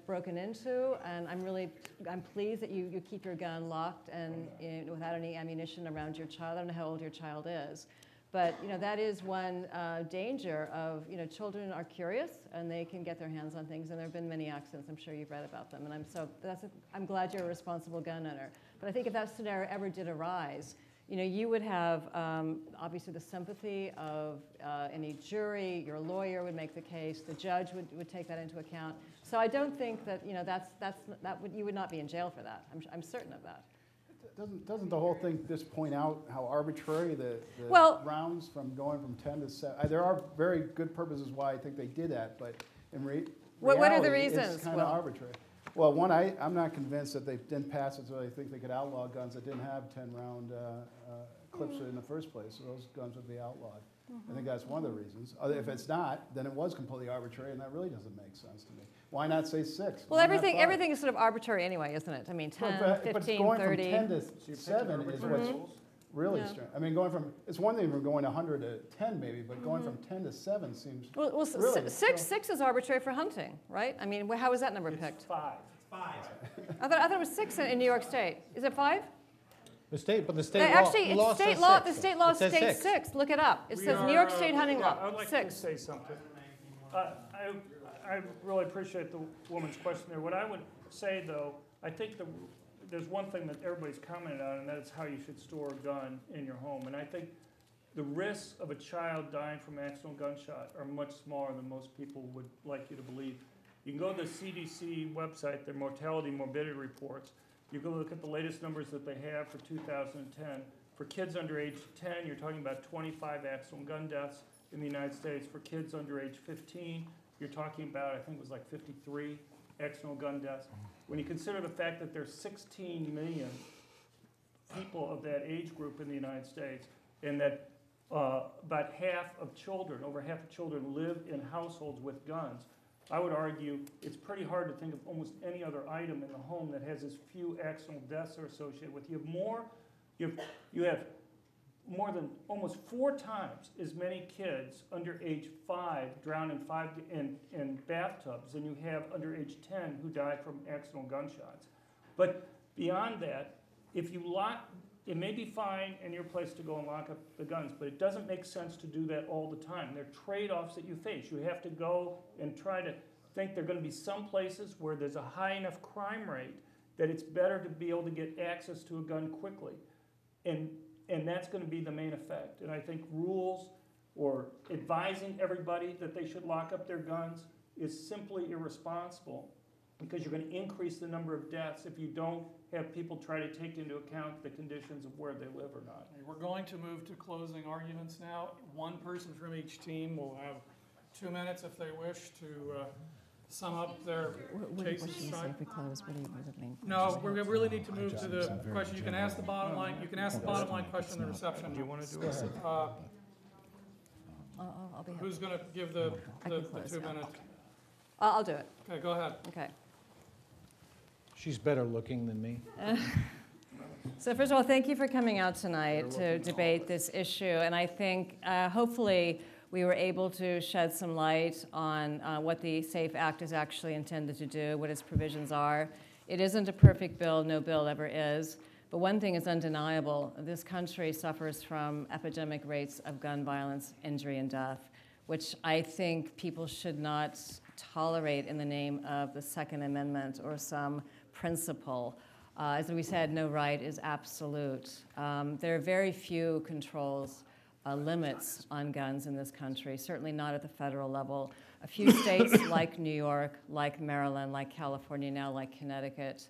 broken into. And I'm pleased that you keep your gun locked and without any ammunition around your child. I don't know how old your child is. But that is one danger of children are curious and they can get their hands on things, and there have been many accidents. I'm sure you've read about them, and I'm glad you're a responsible gun owner. But I think if that scenario ever did arise, you would have obviously the sympathy of any jury. Your lawyer would make the case. The judge would take that into account. So I don't think that you would not be in jail for that. I'm certain of that. Doesn't the whole thing just point out how arbitrary the rounds from going from 10 to 7? There are very good purposes why I think they did that, but in reality, what are the reasons? It's kind of arbitrary. Well, one, I'm not convinced that they didn't pass it, so I think they could outlaw guns that didn't have 10-round clips in the first place. So those guns would be outlawed. I think that's one of the reasons. If it's not, then it was completely arbitrary, and that really doesn't make sense to me. Why not say 6? Well, everything is sort of arbitrary anyway, isn't it? I mean, 10, 15, but going 30. From 10 to 7 is what's really strange. I mean, it's one thing from going 100 to 10 maybe, but going from 10 to 7 seems well really, 6 is arbitrary for hunting, right? I mean, how was that number picked? 5. I thought it was 6 in New York State. Is it 5? The state Actually, law it's state says law. 6. The state law It says states 6. Look it up. It says New York State hunting law. I'd like 6. to say something. I really appreciate the woman's question there. What I would say, though, I think there's one thing that everybody's commented on, and that is how you should store a gun in your home. And I think the risks of a child dying from accidental gunshot are much smaller than most people would like you to believe. You can go to the CDC website, their mortality and morbidity reports. You can look at the latest numbers that they have for 2010. For kids under age 10, you're talking about 25 accidental gun deaths in the United States. For kids under age 15, you're talking about, I think it was like 53 accidental gun deaths. When you consider the fact that there's 16 million people of that age group in the United States, and that about half of children, over half of children live in households with guns, I would argue it's pretty hard to think of almost any other item in the home that has as few accidental deaths are associated with. You have more than almost 4 times as many kids under age 5 drown in bathtubs than you have under age 10 who die from accidental gunshots. But beyond that, if you it may be fine in your place to go and lock up the guns, but it doesn't make sense to do that all the time. There are trade-offs that you face. You have to go and try to think there are going to be some places where there's a high enough crime rate that it's better to be able to get access to a gun quickly. And that's going to be the main effect. And I think rules or advising everybody that they should lock up their guns is simply irresponsible, because you're going to increase the number of deaths if you don't have people try to take into account the conditions of where they live or not. We're going to move to closing arguments now. One person from each team will have 2 minutes if they wish to sum up their cases. What do you say if we close? What do you mean? No, we really need to move to the question. You can ask the bottom line. You can ask the bottom line question in the reception. Do you want to do it? I'll be happy. Who's going to give the 2 minute? I'll do it. Okay, go ahead. Okay. She's better looking than me. So first of all, thank you for coming out tonight to debate this issue. And I think hopefully we were able to shed some light on what the SAFE Act is actually intended to do, what its provisions are. It isn't a perfect bill, no bill ever is. But one thing is undeniable. This country suffers from epidemic rates of gun violence, injury, and death, which I think people should not tolerate in the name of the Second Amendment or some principle. As we said, no right is absolute. There are very few controls, limits on guns in this country, certainly not at the federal level. A few states like New York, like Maryland, like California now, like Connecticut,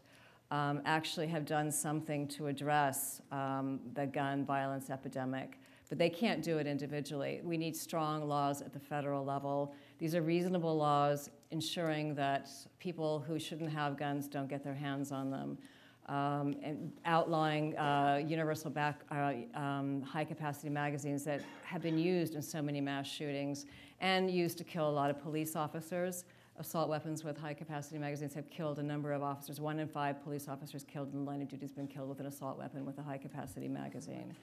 actually have done something to address the gun violence epidemic, but they can't do it individually. We need strong laws at the federal level. These are reasonable laws ensuring that people who shouldn't have guns don't get their hands on them, and outlawing universal high-capacity magazines that have been used in so many mass shootings and used to kill a lot of police officers. Assault weapons with high-capacity magazines have killed a number of officers. 1 in 5 police officers killed in the line of duty has been killed with an assault weapon with a high-capacity magazine.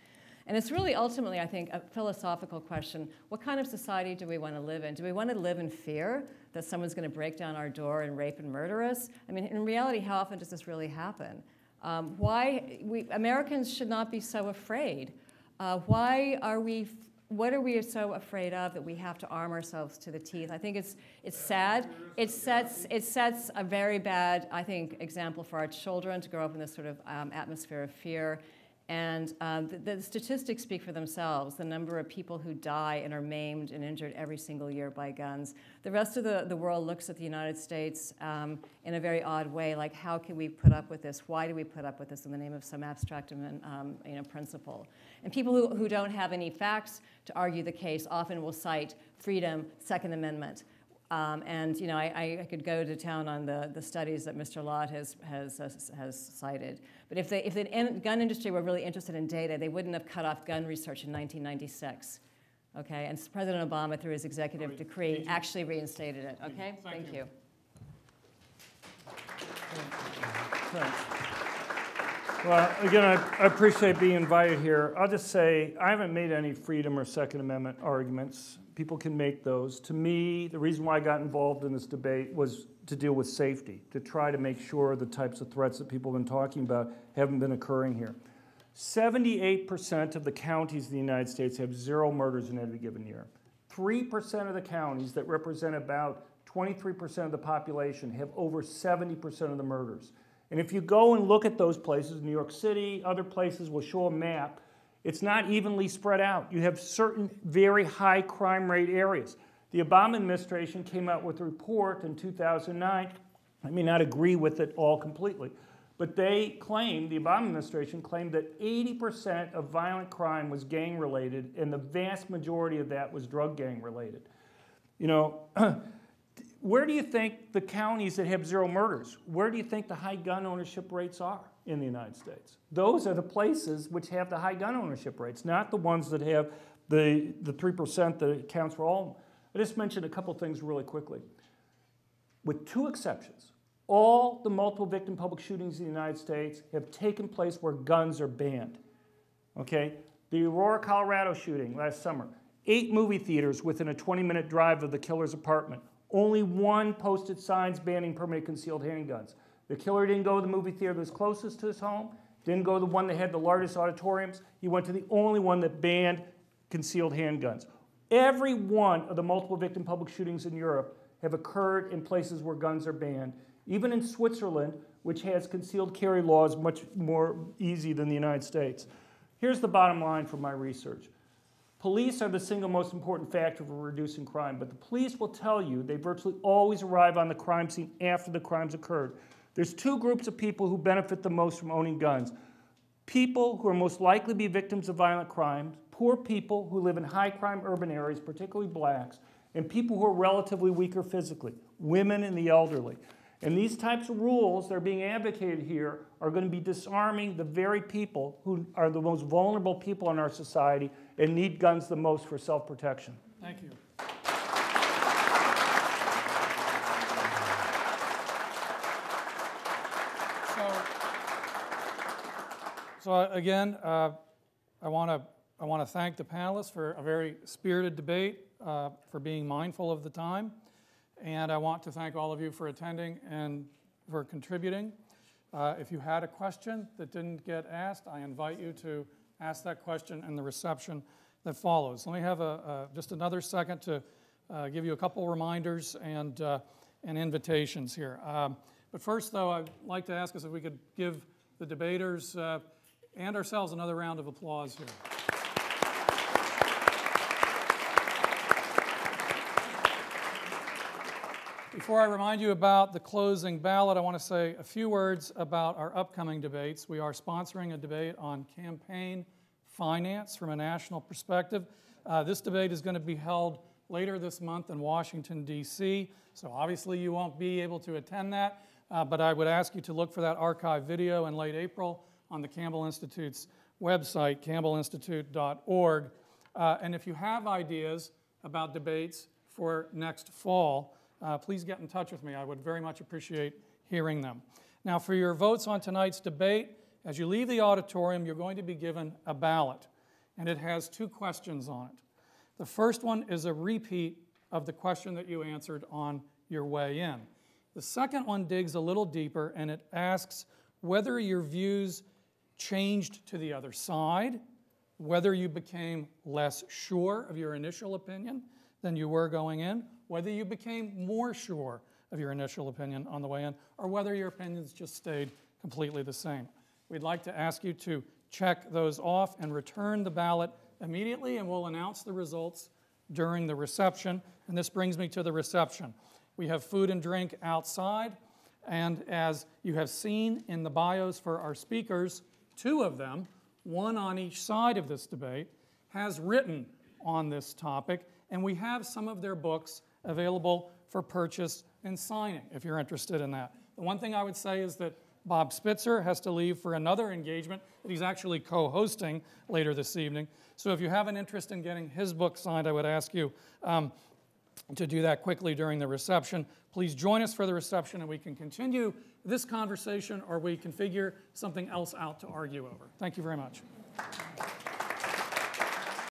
And it's really ultimately, I think, a philosophical question. What kind of society do we want to live in? Do we want to live in fear that someone's going to break down our door and rape and murder us? I mean, in reality, how often does this really happen? Americans should not be so afraid. What are we so afraid of that we have to arm ourselves to the teeth? I think it's sad. It sets a very bad, I think, example for our children to grow up in this sort of atmosphere of fear. And the statistics speak for themselves, the number of people who die and are maimed and injured every single year by guns. The rest of the world looks at the United States in a very odd way, like how can we put up with this? Why do we put up with this in the name of some abstract principle? And people who don't have any facts to argue the case often will cite freedom, Second Amendment. And I could go to town on the studies that Mr. Lott has cited. But if the gun industry were really interested in data, they wouldn't have cut off gun research in 1996. Okay, and President Obama, through his executive decree, actually reinstated it. Okay, thank you. Well, again, I appreciate being invited here. I'll just say I haven't made any Freedom or Second Amendment arguments. People can make those. To me, the reason why I got involved in this debate was to deal with safety, to try to make sure the types of threats that people have been talking about haven't been occurring here. 78% of the counties in the United States have 0 murders in any given year. 3% of the counties that represent about 23% of the population have over 70% of the murders. And if you go and look at those places, New York City, other places, will show a map. It's not evenly spread out. You have certain very high crime rate areas. The Obama administration came out with a report in 2009. I may not agree with it all completely, but they claimed, the Obama administration claimed that 80% of violent crime was gang related, and the vast majority of that was drug gang related. Where do you think the counties that have 0 murders, where do you think the high gun ownership rates are in the United States? Those are the places which have the high gun ownership rates, not the ones that have the 3% that accounts for all. I just mentioned a couple things really quickly. with 2 exceptions, all the multiple victim public shootings in the United States have taken place where guns are banned. Okay? The Aurora, Colorado shooting last summer, 8 movie theaters within a 20-minute drive of the killer's apartment. Only 1 posted signs banning permanent concealed handguns. The killer didn't go to the movie theater that was closest to his home, didn't go to the one that had the largest auditoriums. He went to the only one that banned concealed handguns. Every one of the multiple victim public shootings in Europe have occurred in places where guns are banned. Even in Switzerland, which has concealed carry laws much more easy than the United States. Here's the bottom line from my research. Police are the single most important factor for reducing crime, but the police will tell you they virtually always arrive on the crime scene after the crimes occurred. There's 2 groups of people who benefit the most from owning guns. People who are most likely to be victims of violent crimes, poor people who live in high-crime urban areas, particularly blacks, and people who are relatively weaker physically, women and the elderly. And these types of rules that are being advocated here are going to be disarming the very people who are the most vulnerable people in our society and need guns the most for self-protection. Thank you. So again, I want to thank the panelists for a very spirited debate, for being mindful of the time. And I want to thank all of you for attending and for contributing. If you had a question that didn't get asked, I invite you to ask that question in the reception that follows. Let me have just another second to give you a couple reminders and invitations here. But first, though, I'd like to ask us if we could give the debaters and ourselves another round of applause here. Before I remind you about the closing ballot, I want to say a few words about our upcoming debates. We are sponsoring a debate on campaign finance from a national perspective. This debate is going to be held later this month in Washington, D.C., so obviously you won't be able to attend that, but I would ask you to look for that archive video in late April on the Campbell Institute's website, campbellinstitute.org. And if you have ideas about debates for next fall, please get in touch with me. I would very much appreciate hearing them. Now, for your votes on tonight's debate, as you leave the auditorium, you're going to be given a ballot, and it has 2 questions on it. The first one is a repeat of the question that you answered on your way in. The second one digs a little deeper, and it asks whether your views changed to the other side, whether you became less sure of your initial opinion than you were going in, whether you became more sure of your initial opinion on the way in, or whether your opinions just stayed completely the same. We'd like to ask you to check those off and return the ballot immediately, and we'll announce the results during the reception. And this brings me to the reception. We have food and drink outside, and as you have seen in the bios for our speakers, 2 of them, one on each side of this debate, has written on this topic, and we have some of their books available for purchase and signing if you're interested in that. The one thing I would say is that Bob Spitzer has to leave for another engagement that he's actually co-hosting later this evening. So if you have an interest in getting his book signed, I would ask you to do that quickly during the reception. Please join us for the reception, and we can continue this conversation, or we can figure something else out to argue over. Thank you very much.